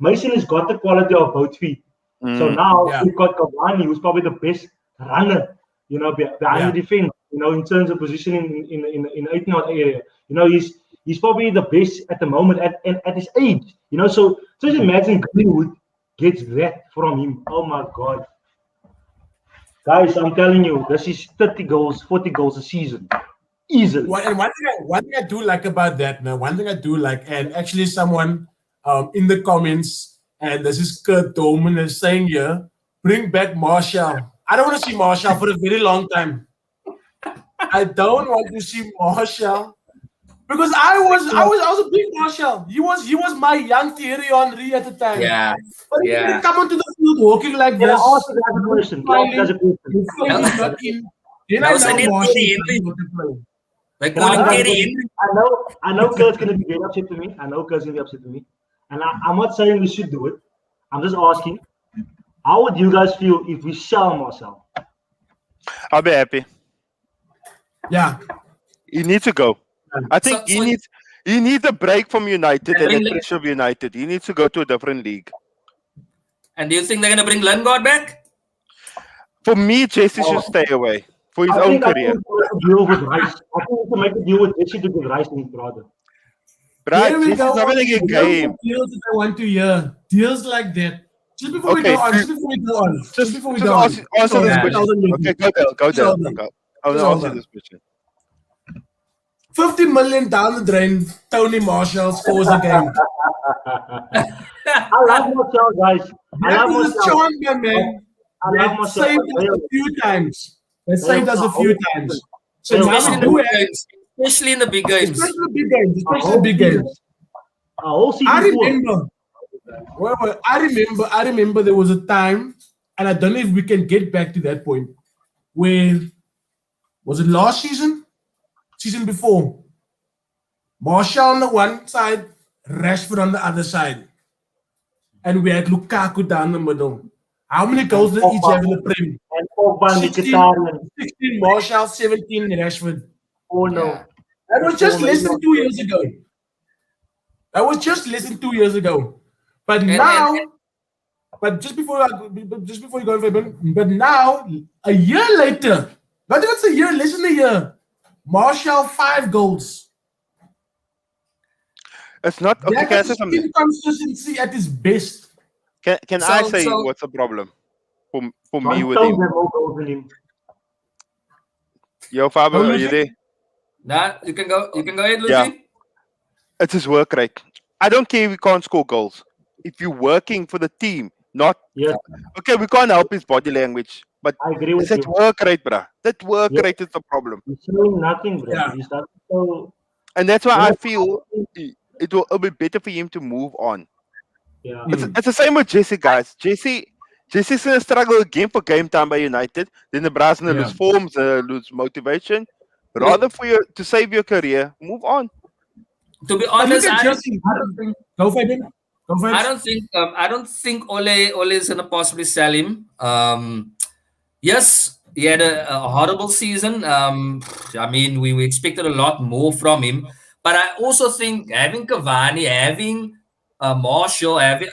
Mason has got the quality of both feet. So now we've got Cavani, who's probably the best runner, you know, behind the defense, you know, in terms of positioning in 18-yard area. You know, he's probably the best at the moment at his age. You know, so just imagine Greenwood gets that from him. Oh my God. Guys, I'm telling you, this is 30 goals, 40 goals a season. Easily. And one thing I do like about that, man, and actually someone in the comments, and this is Kurt Dolman is saying here, bring back Martial. I don't want to see Martial for a very long time. I don't want to see Martial because I was a big Martial. He was my young Thierry Henry at the time. Yeah. But he Yeah. didn't come onto the field walking like Can I this. ask you guys a question? Can I ask you guys a question? He's not in. Then That I was know an Martial Thierry is Henry. not to play. They Can call I him ask you Terry a Henry. question? I know Kurt's going to be very upset with me. I know Kurt's going to be upset with me. And I'm not saying we should do it. I'm just asking, how would you guys feel if we sell Marcel? I'll be happy. Yeah. He needs to go. I think So- he needs a break from United and bring the Lin- pressure of United. He needs to go to a different league. And do you think they're going to bring Lingard back? For me, Jesse should stay away for his I own think I career. think we have to deal with Rice. I think we can make a deal with Jesse to give Rice in his brother. Here Right, we Jesse's go. having a good game. Deals that I want to hear. Deals like that. Just before we Okay, go on. just- Just before we go on. Just before we Just go on. answer this Yeah. question. Okay, go there. Just hold on. I'll Just hold answer on. this question. 50 million down the drain. Tony Marshall scores a game. I love Marcel, guys. I That love is a Marcel. champion, man. I love That Marcel. saved us a few times. That saved us a few times. So Yeah, now Especially we in the do big have, games. Especially in the big games. especially the big games. Especially the big games. A whole season. I full. remember. Well, I remember there was a time, and I don't know if we can get back to that point, where was it last season? Season before. Martial on the one side, Rashford on the other side. And we had Lukaku down the middle. How many goals did each have in the Prem? And Pogba and 16, Mkhitaryan. 16 Martial, 17 Rashford. Oh no. Yeah. That was just less than 2 years ago. That was just less than 2 years ago. But now, but just before you go, Fabian, but now, a year later, not even a year, less than a year, Martial 5 goals. It's not okay. Can I That say is something? inconsistency at its best. Can I say So- what's the problem for me John with Stones him? have more goals than him. Yo, Faber, How are much you is- there? Nah, you can go ahead, Lucy. Yeah. It's his work rate. I don't care if he can't score goals. If you're working for the team, not Yes, okay, we can't help his body language, but I agree with it's that you. work rate, bruh. That work Yeah. rate is the problem. He's showing nothing, bro. Yeah. He's not so. And that's why I Yeah. feel it'll be better for him to move on. Yeah. It's the same with Jesse, guys. Jesse's gonna struggle game for game time by United. Then the Brass gonna lose forms, lose motivation. Rather for you to save your career, move on. To be But look honest, at I don't Jesse. think Go, Fabian. Go, Fabian. I don't think Ole is gonna possibly sell him. Yes, he had a horrible season. I mean, we expected a lot more from him, but I also think having Cavani, having Marshall, having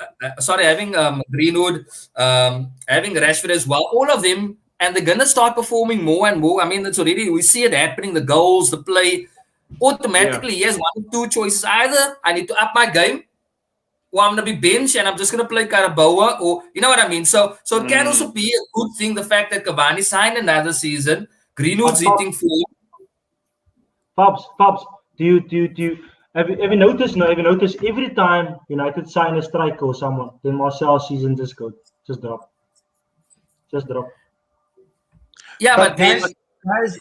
Greenwood, having Rashford as well, all of them, and they're gonna start performing more and more. I mean, it's already we see it happening. The goals, the play, automatically, he has 1 or 2 choices. Either I need to up my game, or I'm gonna be bench and I'm just gonna play Caraboa, or you know what I mean. So it can also be a good thing the fact that Cavani signed another season. Greenwood's hitting form. Fabs, do you have you noticed? No, have you noticed every time United sign a striker or someone, then Marcel's season just drop. Yeah, but then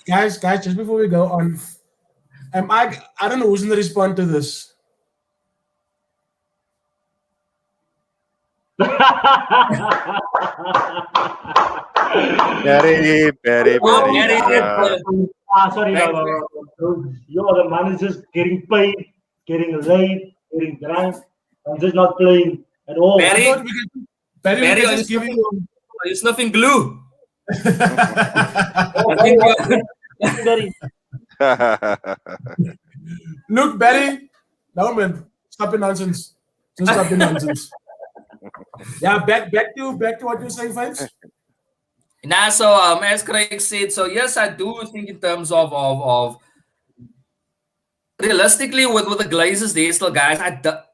Guys, just before we go on, I don't know who's gonna respond to this. Very, very, Oh, very. very, Sorry, no. Yo, the man is just getting paid, getting laid, getting drunk, and just not playing at all. Barry, I thought we could, Barry, we Barry, could are just you give you. are you snuffing glue? Oh, I think Barry, Look, Barry, no man, stop the nonsense. Just stop the nonsense. Yeah, back to what you were saying, Fives. Nah, so as Craig said, so yes, I do think in terms of realistically with the Glazers, they still guys.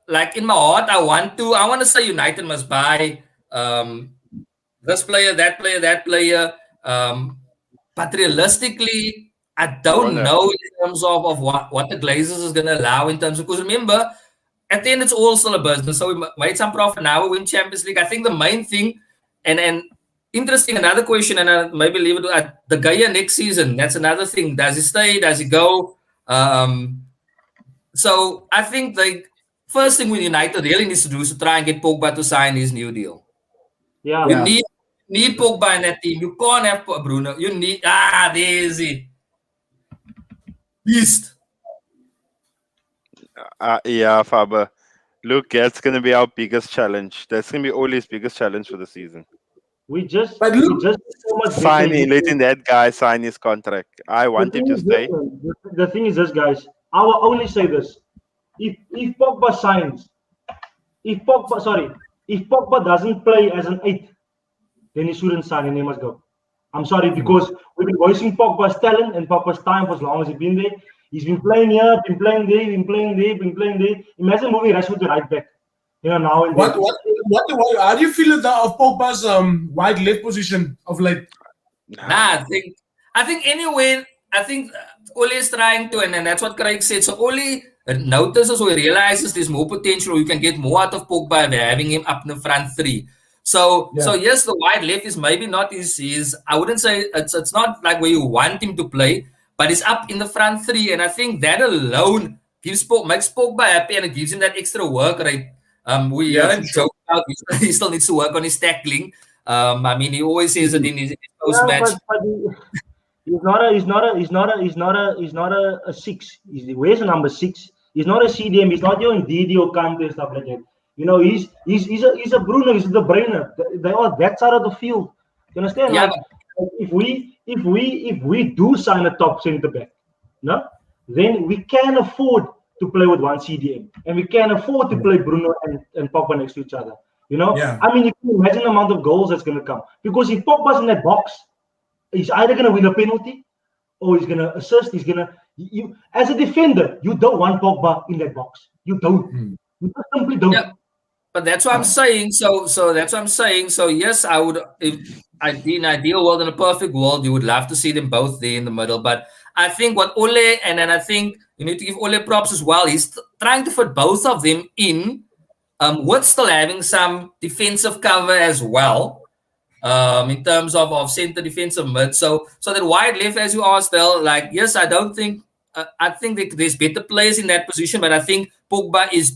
Like in my heart, I want to say United must buy this player, that player. But realistically, I don't know in terms of what the Glazers is going to allow in terms of, because remember, at the end it's all still a business. So we made some profit now. We win Champions League. I think the main thing, and interesting. Another question, and I'll maybe leave it at the Gaia next season. That's another thing. Does he stay? Does he go? So I think the first thing with United really needs to do is to try and get Pogba to sign his new deal. Yeah. You need Pogba in that team. You can't have Bruno. You need there's it. Beast. Yeah, Faber. Look, that's going to be our biggest challenge. That's going to be Ole's biggest challenge for the season. We just But look- so much Signing, letting that guy sign his contract. I want him to stay. The thing is this, guys. I will only say this: if Pogba signs, if Pogba doesn't play as an 8, then he shouldn't sign and he must go. I'm sorry, because we've been voicing Pogba's talent and Pogba's time for as long as he's been there. He's been playing here, been playing there, been playing there, been playing there. Imagine moving Rashford to right back. Now and then. How do you feel of Pogba's wide left position of late? I think anyway, I think Ole is trying to, and that's what Craig said. So Ole notices or realizes there's more potential. You can get more out of Pogba by having him up in the front 3. So yes, the wide left is maybe not his. I wouldn't say it's not like where you want him to play, but he's up in the front 3, and I think that alone makes Pogba happy, and it gives him that extra work rate. We joke about he still needs to work on his tackling. I mean, he always says it in his post match. But he's not a 6. He wears a number 6. He's not a CDM. He's not your Ndidi or Kante and stuff like that. He's a Bruno. He's the brainer. They are that side of the field. You understand? Yeah, like, if we do sign a top centre back, then we can afford to play with one CDM, and we can afford to play Bruno and Pogba next to each other. I mean, you can imagine the amount of goals that's going to come, because if Pogba's in that box, he's either going to win a penalty or he's going to assist. He's going to as a defender, you don't want Pogba in that box. You don't. You simply don't. Yeah. But that's what I'm saying. So that's what I'm saying. So yes, I would. In an ideal world, in a perfect world, you would love to see them both there in the middle. But I think what Ole, and then I think you need to give Ole props as well. He's trying to fit both of them in, with still having some defensive cover as well, in terms of center defensive mid. So that wide left, as you asked, like yes, I don't think. I think there's better players in that position, but I think Pogba is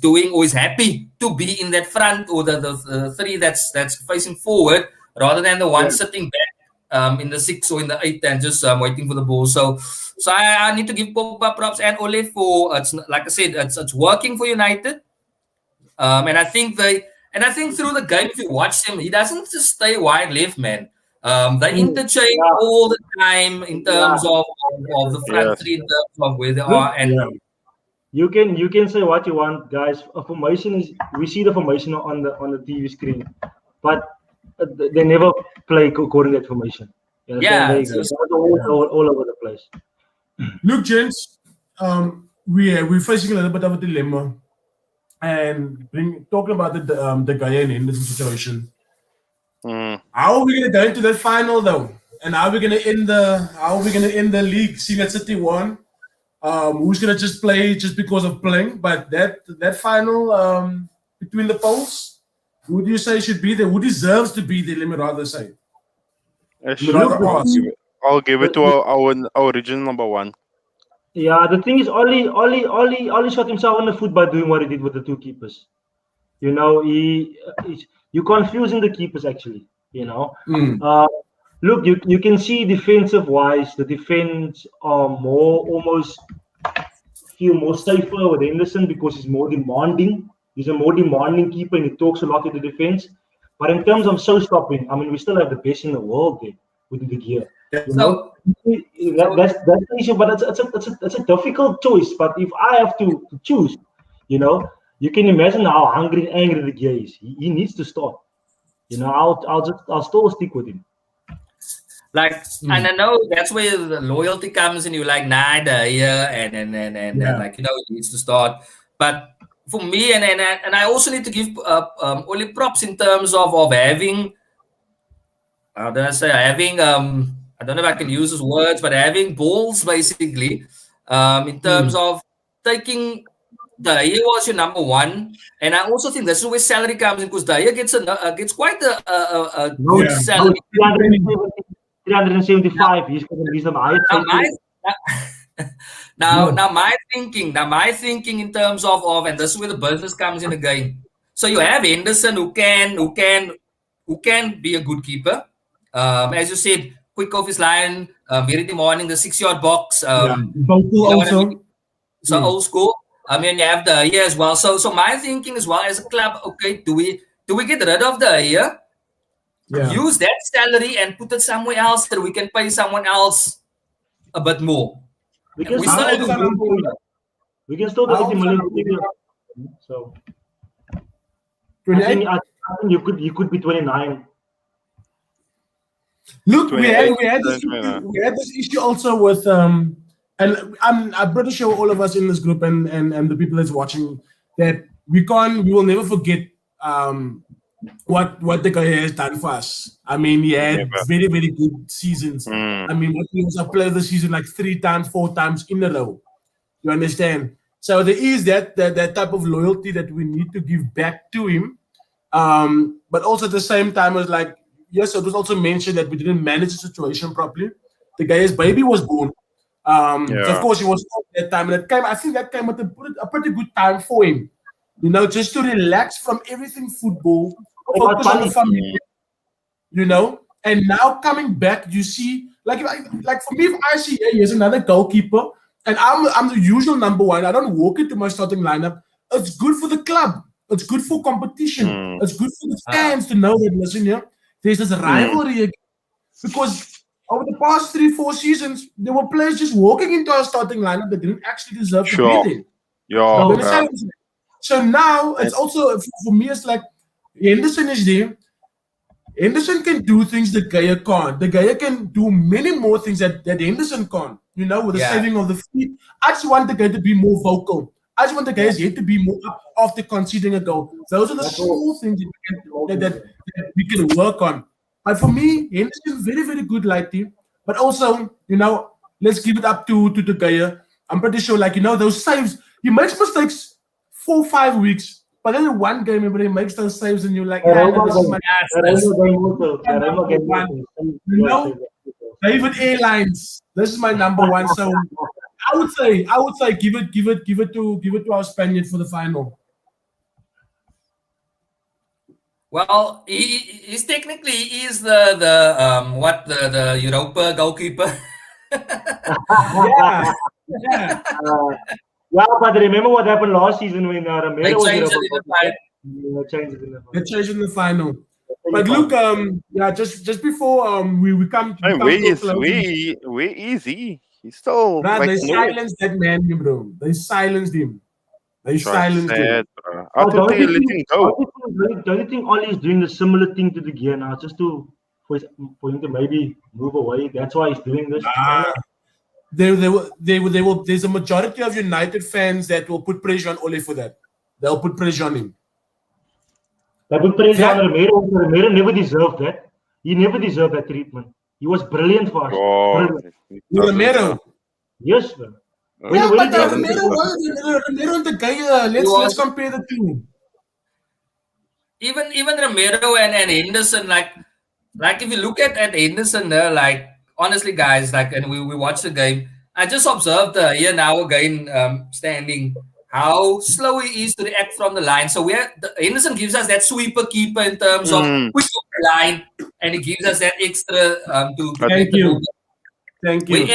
happy to be in that front, or the 3 that's facing forward, rather than the one sitting back in the 6 or in the 8 and just waiting for the ball. So I need to give Pogba props and Ole for it's like I said, it's working for United. And I think through the game, if you watch him, he doesn't just stay wide left, man. They interchange all the time in terms of the front 3, in terms of where they are. And you can say what you want, guys. A formation is, we see the formation on the TV screen, but they never play according to that formation. They're all over the place. Look, gents, we're facing a little bit of a dilemma, and talking about the Gaia and Henderson situation. How are we going to go into that final, though? And how are we going to end the league? Seeing that City won, who's going to just play just because of playing? But that final between the poles, who do you say should be there? Who deserves to be there? Let me rather say. I'll give it to our original number 1. Yeah, the thing is, Oli shot himself in the foot by doing what he did with the 2 keepers. You're confusing the keepers, actually. Look, you can see defensive-wise, the defense are feel more safer with Henderson because he's more demanding. He's a more demanding keeper, and he talks a lot to the defense. But in terms of stopping, I mean, we still have the best in the world there with the gear. That's the issue. But it's a difficult choice. But if I have to choose, you can imagine how hungry and angry the gear is. He needs to start. I'll still stick with him. And I know that's where the loyalty comes, and you're like, nah, and like he needs to start. But for me, and I also need to give Ole props in terms of having. How do I say? Having I don't know if I can use his words, but having balls basically, in terms of taking Daya was your number one, and I also think that's where salary comes in because Daya gets quite a No, good Yeah. no, salary. 375. He's the highest Now paid my player. now my thinking in terms of and this is where the business comes in again. So you have Henderson who can be a good keeper. As you said, quick off his line, very demanding, the 6-yard box. Yeah. Vocal You know what I mean? also. So old school. I mean, you have the year as well. So my thinking as well as a club, okay, do we get rid of the year? Yeah. Use that salary and put it somewhere else that we can pay someone else a bit more. We can We still How still old have is do our 80 number million. one? We can still do How 80 old is our million. number one? So I 28? think you could be 29. Look, 28, we had this 29. issue, we had this issue also with and I'm pretty sure all of us in this group and the people that's watching that we will never forget what the guy has done for us. I mean, he had Never. very, very good seasons. Mm. I mean, what he was a player of the season like 3 times, 4 times in a row. You understand? So there is that type of loyalty that we need to give back to him. But also at the same time, it was like, yes, it was also mentioned that we didn't manage the situation properly. The guy's baby was born. So of Yeah. course he was out that time, and I think that came at a pretty good time for him. You know, just to relax from everything football, What about focus on the Pali? family. You know, and now coming back, you see, like for me, if I see, hey, here's another goalkeeper, and I'm the usual number one. I don't walk into my starting lineup. It's good for the club. It's good for competition. Mm. It's good for the fans to know that, listen here, there's this rivalry again. Because over the past 3-4 seasons, there were players just walking into our starting lineup that didn't actually deserve Sure. to be there. Yeah. You So, understand what I'm saying? So now it's also for me, it's like Henderson is there. Henderson can do things that Gaya can't. The Gaya can do many more things that Henderson can't. You know, with the Yeah. saving of the feet. I just want the guy to be more vocal. I just want the guys here to be more up after conceding a goal. Those are the small things that we can work on. But for me, Henderson very, very good like team. But also, you know, let's give it up to the Gaya. I'm pretty sure, like, you know, those saves, he makes mistakes 4-5 weeks. But then in one game, everybody makes those saves, and you're like, the yeah, Roma this is game, my the Roma game also, the Roma game one. also. You know, David Airlines. This is my number one. So I would say give it to our Spaniard for the final. Well, he's technically is the Europa goalkeeper. Yeah, yeah. Yeah, but remember what happened last season when They Romero was changed it in the final. changed it in the They changed in the final. final. But look, yeah, just before we come Hey, to where a is closing. where is he? He's still Nah, like they no. silenced that man, bro. They silenced him. They Try silenced him. sad, bro. I thought they let him go. Don't you think Oli is doing a similar thing to the gear now, just for him to maybe move away? That's why he's doing this. There's a majority of United fans that will put pressure on Ole for that. They'll put pressure on him. That would praise That- Romero. Romero never deserved that. He never deserved that treatment. He was brilliant for us. Oh, Brilliant. he doesn't, Romero. Yes, man. uh, Yeah, When but he does- Romero and the guy, let's compare the two. Even Romero and Henderson, like if you look at Henderson there, like honestly, guys, like, and we watched the game. I just observed here now again standing how slow he is to react from the line. So Henderson gives us that sweeper keeper in terms of quick off the line, and he gives us that extra to Thank you. Thank you.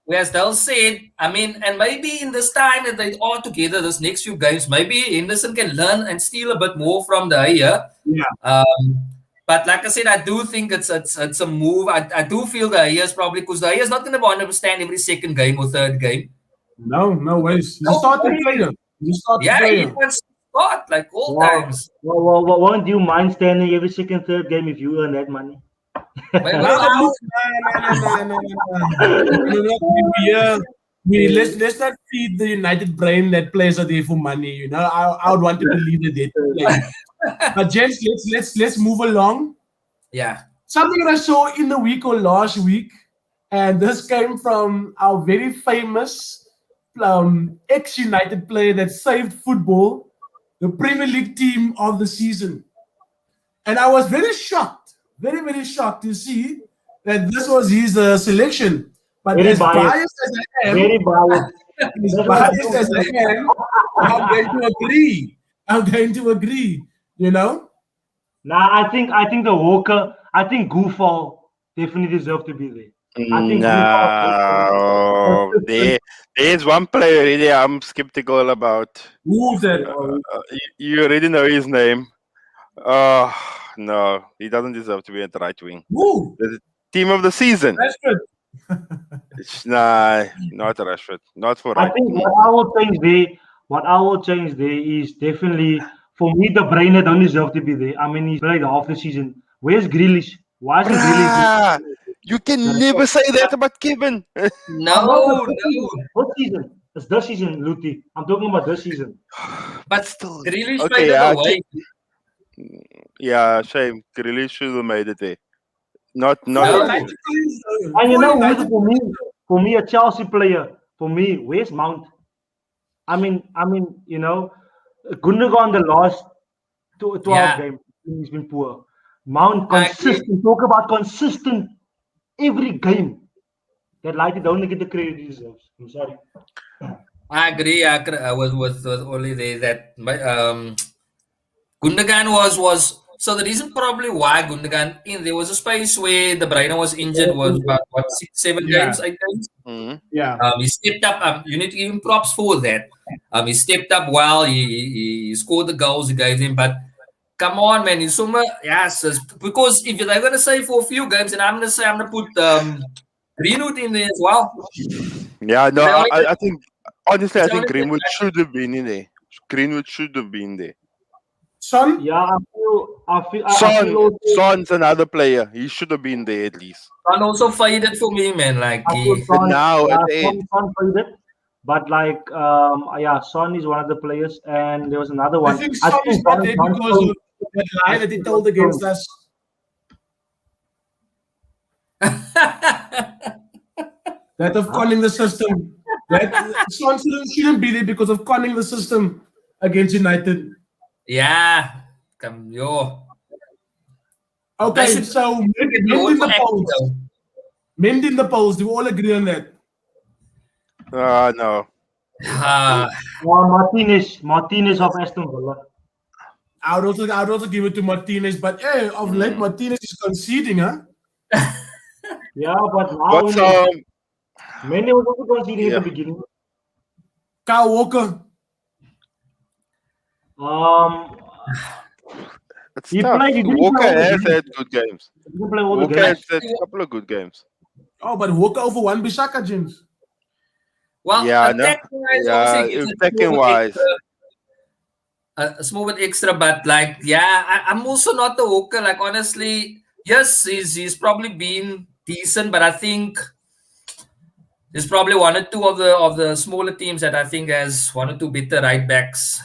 Whereas they'll said, I mean, and maybe in this time that they are together, this next few games, maybe Henderson can learn and steal a bit more from the year. Yeah. But like I said, I do think it's a move. I do feel the year's probably because the year's not going to want to stand every second game or third game. No ways. He's a starting player. He's a starting Yeah, he player. wants to start like all Wow. times. Well, won't you mind standing every second, third game if you earn that money? No. Let's not feed the United brain that players are there for money. You know, I would want to believe that they play. But gents, let's move along. Yeah. Something that I saw in the week or last week, and this came from our very famous ex-United player that saved football, the Premier League team of the season. And I was very shocked, very, very shocked to see that this was his selection. But Very as biased. biased as I am, Very biased. as biased as I am, I'm going to agree. I'm going to agree, you know? Nah, I think the Walker, I think Goofall definitely deserve to be there. I think No, there's one player really I'm skeptical about. Who's that? You already know his name. Oh, no, he doesn't deserve to be at the right wing. Who? The team of the season. Rashford. Nah, not Rashford. Not for I right think wing. what I will change there is definitely, for me, the brainer don't deserve to be there. I mean, he's played half the season. Where's Grealish? Why isn't Grealish? Bruh, you can never say that about Kevin. No. What season? It's this season, Luti. I'm talking about this season. But still, Grealish okay, played it away. Yeah, shame. Grealish should have made it there. Not. And you know who's for me a Chelsea player? For me, where's Mount? I mean, you know, Gundogan the last 12 Yeah. games, he's been poor. Mount I agree. consistent. Talk about consistent every game. That Lighty don't get the credit he deserves. I'm sorry. I agree. I was only there that Gundogan was so the reason probably why Gundogan there was a space where the Bruyne was injured was about what 6-7 games, I think. Mhm. Yeah. He stepped up. You need to give him props for that. He stepped up well. He scored the goals he gave him. But come on, man, yes, because if they're gonna say for a few games, and I'm gonna say I'm gonna put Greenwood in there as well. Yeah, no, They only- I think honestly, I they think only- Greenwood should have been in there. Greenwood should have been there. Son? Yeah, I feel also, Son's another player. He should have been there at least. Son also faded for me, man. Like I feel Son, now yeah, at the end. Son played it. But like, yeah, Son is one of the players, and there was another one. I think Son is not there because of that lie that he told against us. That of conning the system. That Son shouldn't be there because of conning the system against United. yeah, come yo. Okay, They should- so mend in the polls. Mend in the polls. Do we all agree on that? No. Martinez of Aston Villa. I would also give it to Martinez, but hey, of late Martinez is conceding, huh? Yeah, but now What's Mane was also conceding Yeah. at the beginning. Kyle Walker. it's He tough. played- he didn't Walker play all the has games. had good games. He didn't play all the Walker games. has had a couple of good games. Oh, but Walker over one Bishaka, James. Well, Yeah, no. attack-wise, Yeah, obviously, it's a attacking small bit wise. extra, a small bit extra, but like, yeah, I'm also not the Walker. Like, honestly, yes, he's probably been decent, but I think there's probably one or two of the smaller teams that I think has one or two better right backs,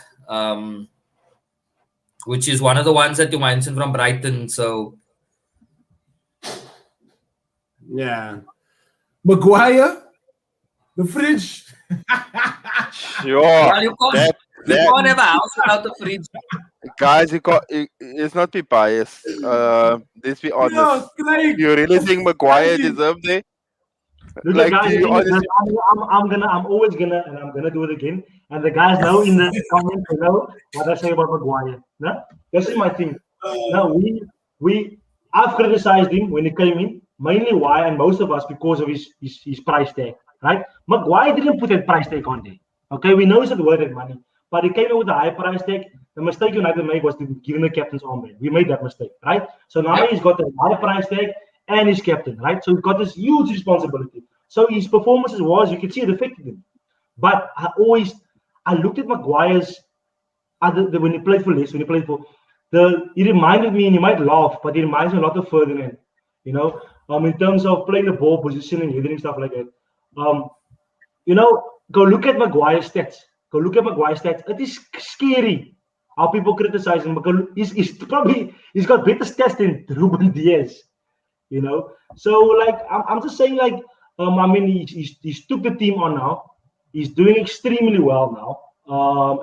which is one of the ones that you mentioned from Brighton. So Yeah. Maguire, the fridge. Sure. well, you can't That have a house without a fridge. guys, it's not be biased. Let's be honest. Yeah, Craig. You really think Maguire Crazy. deserved it? Look, Like, guys, do you the thing is honestly- that I'm always gonna, and I'm gonna do it again. And the guys know in the comments, you know what I say about Maguire. No, this is my thing. No, I've criticized him when he came in, mainly why, and most of us because of his price tag, right? Maguire didn't put that price tag on there. Okay, we know he's not worth that money, but he came in with a high price tag. The mistake United made was to give him the captain's armband. We made that mistake, right? So now he's got a high price tag and he's captain, right? So he's got this huge responsibility. So his performances you can see it affected him. But I looked at Maguire's when he played for Leicester, he reminded me, and you might laugh, but he reminds me a lot of Ferdinand, you know, in terms of playing the ball, positioning, heading, stuff like that. You know, go look at Maguire's stats. It is scary how people criticize him because he's got better stats than Ruben Diaz, you know. So like I'm just saying, like I mean, he's took the team on now. He's doing extremely well now.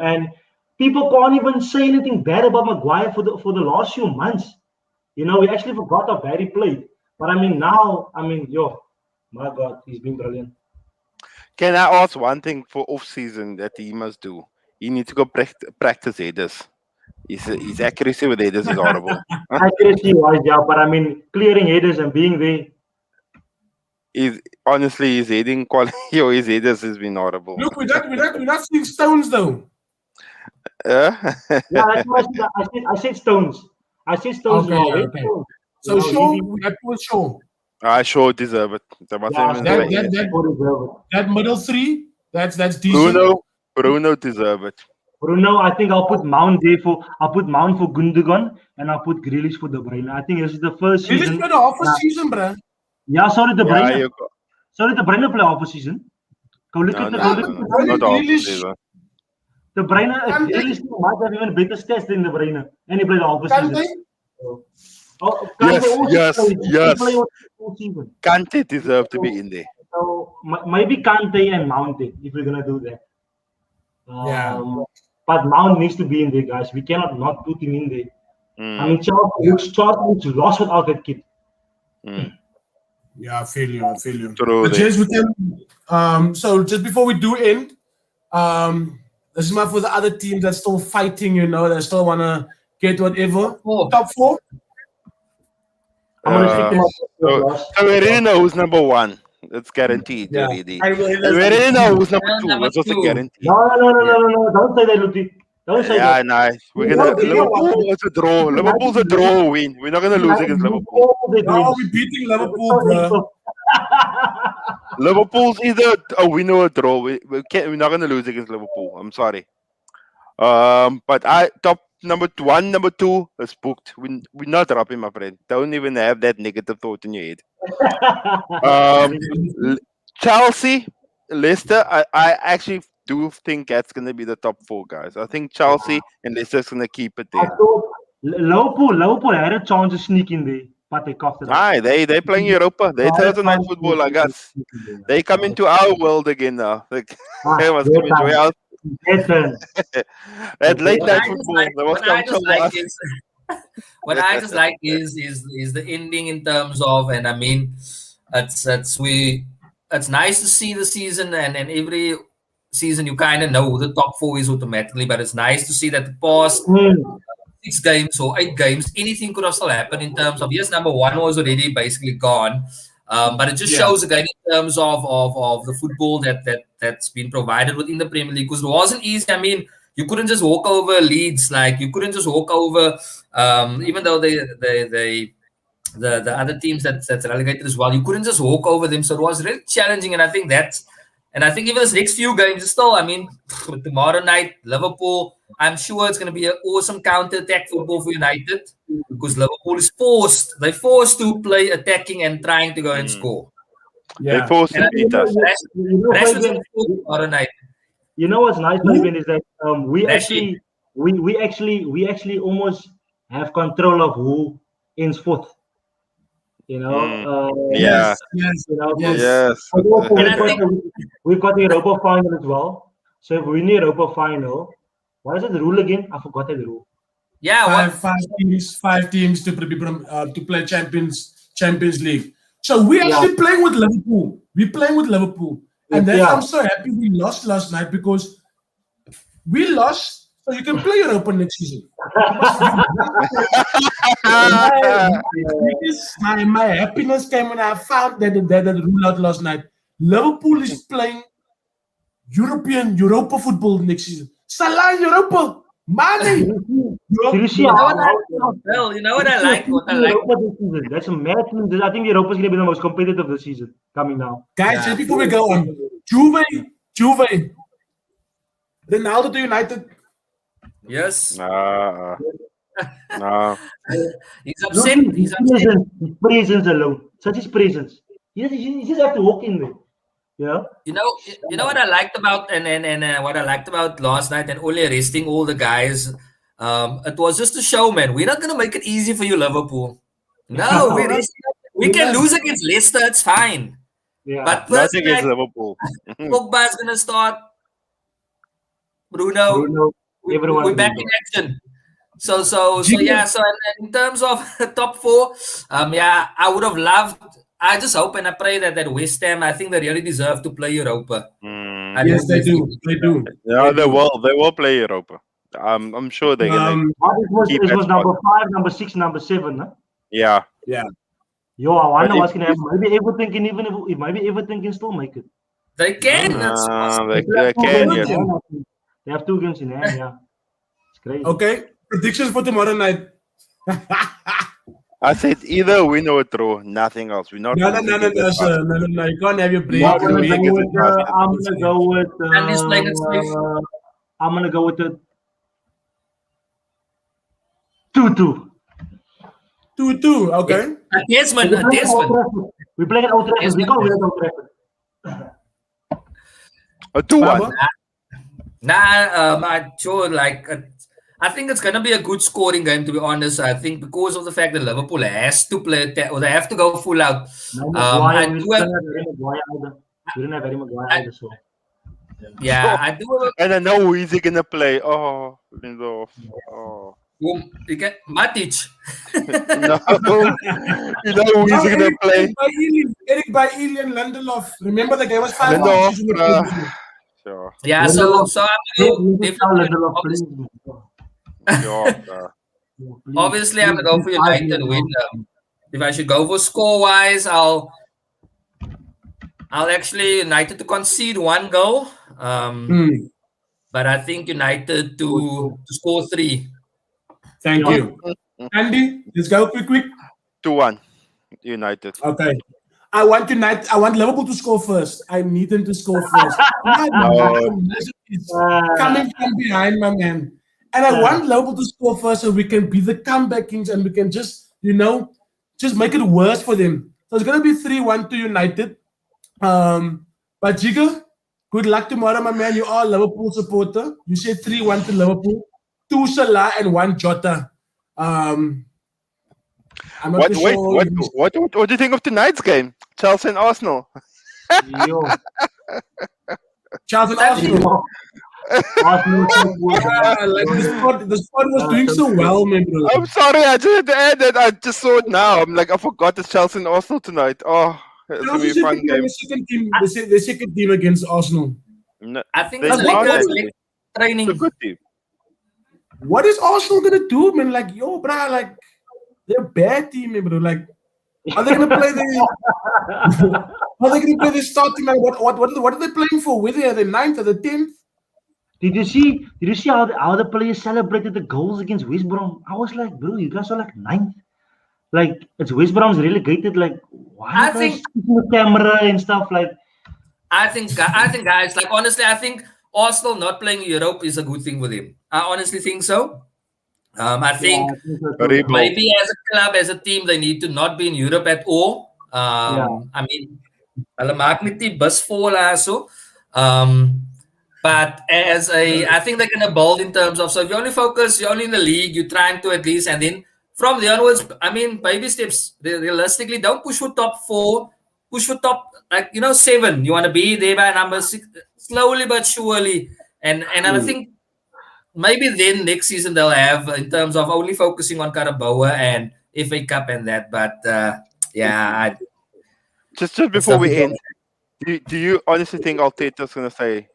And people can't even say anything bad about Maguire for the last few months. We actually forgot how bad he played. But now, my God, he's been brilliant. Can I ask one thing for off-season that he must do? He needs to go practice headers. His accuracy with headers is horrible. Accuracy-wise, yeah, but clearing headers and being there. Honestly, his heading quality or his headers has been horrible. Look, we're not seeing Stones though. Yeah, that's what I said Stones. I said Stones. Okay. So Shaw, that was Shaw. I sure deserve it. That middle three, that's decent. Bruno deserve it. Bruno, I think I'll put Mount for Gundogan, and I'll put Grealish for De Bruyne. I think this is the first season. Grealish played half a season, bro. Yeah, sorry, De Bruyne. Yeah, Sorry, De Bruyne play half a season. Go look at not half a season. De Bruyne, Grealish might have even better stats than De Bruyne, and he played half a season. Yes. Kante deserve to be in there. So maybe Kante and Mount if we're gonna do that. But Mount needs to be in there, guys. We cannot not put him in there. Charles looks lost without that kid. Yeah, I feel you. True. But yes, we can. So just before we do end, this is my for the other teams that's still fighting. That still wanna get whatever top 4. So we already know who's number 1. It's guaranteed already. We already know who's number 2. That's also guaranteed. No. Don't say that, Luti. Don't say that. Nice. We're gonna Liverpool is a draw. Liverpool's a draw win. We're not gonna lose against Liverpool. No, we're beating Liverpool, bro. Liverpool's either a win or a draw. We're not gonna lose against Liverpool. I'm sorry. But top number 1, number 2 is booked. We're not dropping, my friend. Don't even have that negative thought in your head. Chelsea, Leicester. I actually do think that's going to be the top 4, guys. I think Chelsea and Leicester's going to keep it there. I thought Liverpool had a chance to sneak in there, but they coughed it up. They playing Europa. They Thursday night football like us. They come into our world again now. They must enjoy our that late night football. What I just like is the ending in terms of, and it's nice to see the season, and every season you kind of know who the top 4 is automatically, but it's nice to see that the past 6 games or 8 games, anything could have still happened in terms of, yes, number 1 was already basically gone. But it just shows again in terms of the football that's been provided within the Premier League, because it wasn't easy. You couldn't just walk over Leeds, like you couldn't just walk over even though the other teams that's relegated as well, you couldn't just walk over them. So it was really challenging, and I think even this next few games is still, tomorrow night, Liverpool, I'm sure it's going to be an awesome counter-attack football for United, because Liverpool is forced to play attacking and trying to go and score. Yeah. They're forced to beat us. Tomorrow night. You know what's nice, Ruben, is that we actually almost have control of who ends 4th. Yes. We've got the Europa final as well. So if we win the Europa final, what is it, the rule again? I forgot the rule. Yeah, five teams to play Champions League. So we're actually playing with Liverpool. We're playing with Liverpool, and then I'm so happy we lost last night, because we lost, so you can play Europa next season. My happiness came when I found that rule out last night. Liverpool is playing Europa football next season. Salah Europa, money. You know what I like? That's a mad thing. I think the Europa is going to be the most competitive this season coming now. Guys, just before we go on, Juve, Ronaldo to United. Yes. No. He's upset. He's upset. His presence alone. Such his presence. He just have to walk in there. Yeah. You know what I liked about and what I liked about last night, and only resting all the guys. It was just a show, man. We're not gonna make it easy for you, Liverpool. No, we can lose against Leicester. It's fine. Yeah. But Not first against night, Liverpool. Pogba is gonna start. Bruno, Bruno, everyone. we're back in action. So yeah. So and in terms of top four, yeah, I would have loved. I just hope and I pray that West Ham, I think they really deserve to play Europa. I Yes, they really do. They do. Yeah, They do. they will play Europa. I'm sure they're gonna keep It that was spot. number 5, number 6, number 7. Huh? Yeah. Yeah. Yo, I wonder But what's gonna happen. Maybe Everton can maybe Everton can still make it. They can. That's awesome. They They can, yes. have 2 games in hand. Yeah, it's crazy. Okay. Predictions for tomorrow night. I said either win or draw, nothing else. We're not No, losing in that sir. No. You can't have your break. Not I'm losing gonna against Newcastle. go with. And he's playing it safe. I'm gonna go with the 2-2. 2-2. Okay. A Desmond. We play at Old Trafford. We can't win at Old Trafford. A 2-1. I'm sure. I think it's gonna be a good scoring game. To be honest, I think because of the fact that Liverpool has to play or they have to go full out. I do have. We didn't have Harry Maguire either, so. Yeah, I do. And I know who is he gonna play. Oh, Lindelof. Oh. You get Matic. No. You know who is he gonna play? Eric by Ilian Lindelof. Remember the game was 5 Lindelof. Sure. Yeah, so I'm Lindelof, obviously I'm gonna go for United win. If I should go for score wise, I'll actually United to concede 1 goal. But I think United to score 3. Thank you. Andy, let's go quick. 2-1. United. Okay. I want Liverpool to score first. I need them to score first. Coming from behind, my man. And I want Liverpool to score first so we can be the comeback kings and we can just make it worse for them. So it's going to be 3-1 to United. But Jigga, good luck tomorrow, my man. You are a Liverpool supporter. You say 3-1 to Liverpool. 2 Salah and 1 Jota. What do you think of tonight's game? Chelsea and Arsenal. Chelsea and Arsenal. The squad was doing so well, man, bro. I'm sorry, I just had to add that. I just saw it now. I'm like, I forgot it's Chelsea and Arsenal tonight. Oh, it's gonna be a fun game. The second team against Arsenal. No, I think it's training. It's a good team. What is Arsenal gonna do, man? Like, yo, bro, like they're a bad team, man, bro. Like, are they gonna play the starting? Like, what are they playing for? Whether they're the 9th or the 10th? Did you see how the players celebrated the goals against West Brom? I was like, bro, you guys are like 9th. Like, it's West Brom's relegated. Like, why are you the camera and stuff? Like, I think, guys, like, honestly, I think Arsenal not playing Europe is a good thing for them. I honestly think so. I think maybe as a club, as a team, they need to not be in Europe at all. I mean, hulle maak net die bus vol also. But I think they're going to build in terms of, so if you only focus, you're only in the league, you're trying to at least, and then from there onwards, I mean, baby steps. Realistically, don't push for top 4, push for top, 7. You want to be there by number 6, slowly but surely. And I think maybe then next season they'll have, in terms of only focusing on Carabao and FA Cup and that. But yeah. Just before we end, do you honestly think Arteta's going to say,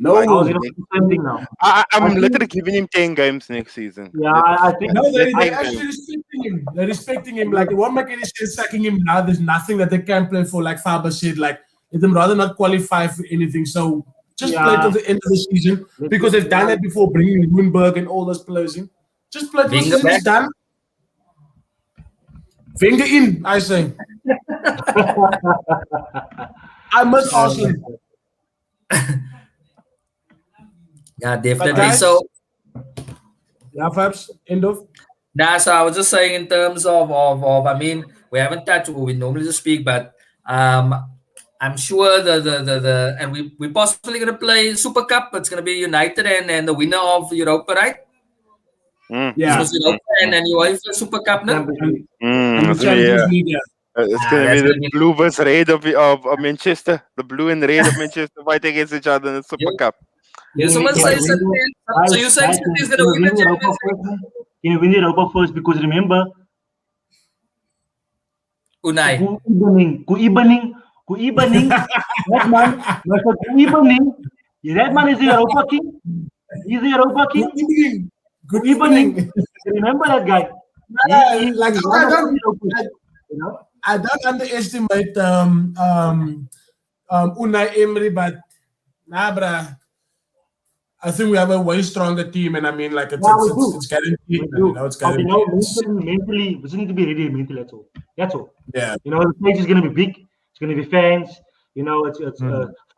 no, I'm literally giving him 10 games next season. Yeah, I think they're actually respecting him. They're respecting him. Like, it won't make any sense sacking him now. There's nothing that they can play for. Like Faber said, like, let them rather not qualify for anything. So just play till the end of the season because they've done it before, bringing Lundberg and all those players in. Just play till the season is done. Finger in, I say. I must Arsenal. Yeah, definitely. So, yeah, Fabs, end of. Nah, so I was just saying in terms of I mean, we haven't touched what we normally just speak, but I'm sure the and we possibly gonna play Super Cup. It's gonna be United and the winner of Europa, right? Yeah. Europa and UEFA Super Cup, no? And the Champions League, yeah. It's going to that's be gonna the be- blue versus red of Manchester. The blue and red of Manchester fight against each other in the Super You- Cup. You Can we- must can say we win something. the- So you saying guys, City is can gonna we win the win the Europa Champions League? first, man? Can you win the Europa first? Because remember, Unai. Ku evening, that man, Mr. Ku evening, that man is the Europa King. He's the Europa Good King. evening. Good Ku evening. evening. Remember that guy? Like, He's I one of don't, the Europa, you know? I don't underestimate Unai Emery, but nah, bruh. I think we have a way stronger team, and I mean, like Yeah, we do. it's guaranteed. We You do. know, it's But guaranteed. mentally, we just need to be ready mentally. That's all. That's all. Yeah. You know, the stage is going to be big. It's going to be fans. You know, it's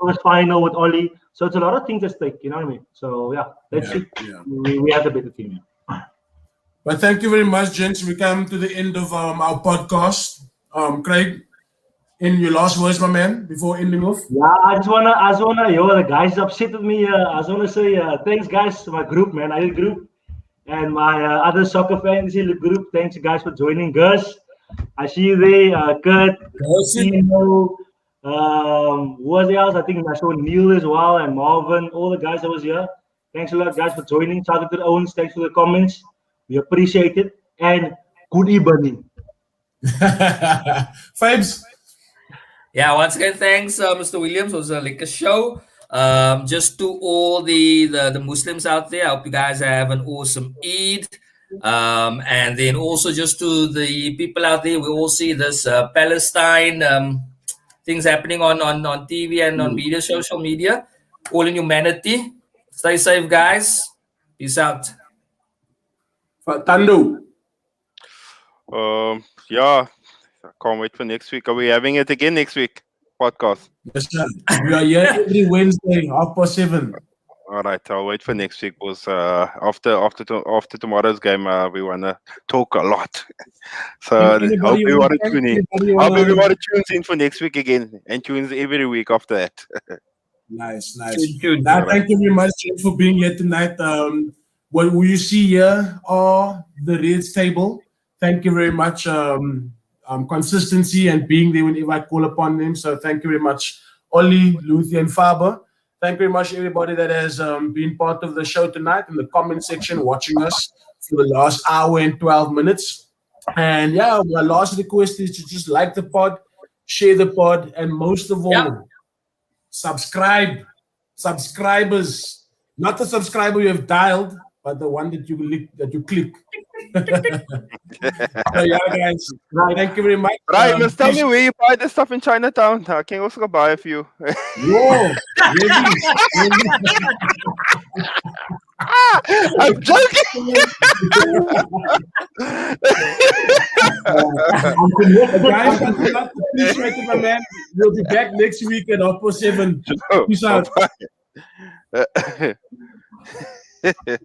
first final with Oli. So it's a lot of things at stake. You know what I mean? So yeah, let's Yeah, see. yeah. We have the better team. But thank you very much, gents. We come to the end of our podcast. Craig, in your last words, my man, before ending off. Yeah, I just wanna, yo, the guys upset with me. I just wanna say thanks, guys, to my group, man, I group, and my other soccer fans in the group. Thanks, guys, for joining. Gus, I see you there. Kurt, Tino, who was else? I think I saw Neil as well, and Marvin. All the guys that was here. Thanks a lot, guys, for joining. Shout out to the Owens. Thanks for the comments. We appreciate it. And good evening. Fabs. Yeah, once again, thanks, Mr. Williams. It was a liquor show. Just to all the Muslims out there, I hope you guys have an awesome Eid. And then also just to the people out there, we all see this Palestine things happening on TV and on media, social media. All in humanity. Stay safe, guys. Peace out. Tando. Yeah, I can't wait for next week. Are we having it again next week? Podcast. Yes, sir. We are here every Wednesday, 7:30. All right, I'll wait for next week. Because after tomorrow's game, we wanna talk a lot. So I hope everyone tunes in for next week again, and tunes every week after that. Nice. Tune. Now, thank you very much for being here tonight. What you see here are the Redz Table. Thank you very much. Consistency and being there whenever I call upon them. So thank you very much, Oli, Luthi, and Faber. Thank you very much, everybody that has been part of the show tonight in the comment section, watching us for the last hour and 12 minutes. And yeah, my last request is to just like the pod, share the pod, and most of all, subscribe. Subscribers, not the subscriber you have dialed, but the one that you click. So yeah, guys, thank you very much. Right, must tell me where you buy the stuff in Chinatown. I can also go buy a few. Whoa, I'm joking. Guys, appreciate it, my man. We'll be back next week at 7:30. Peace out.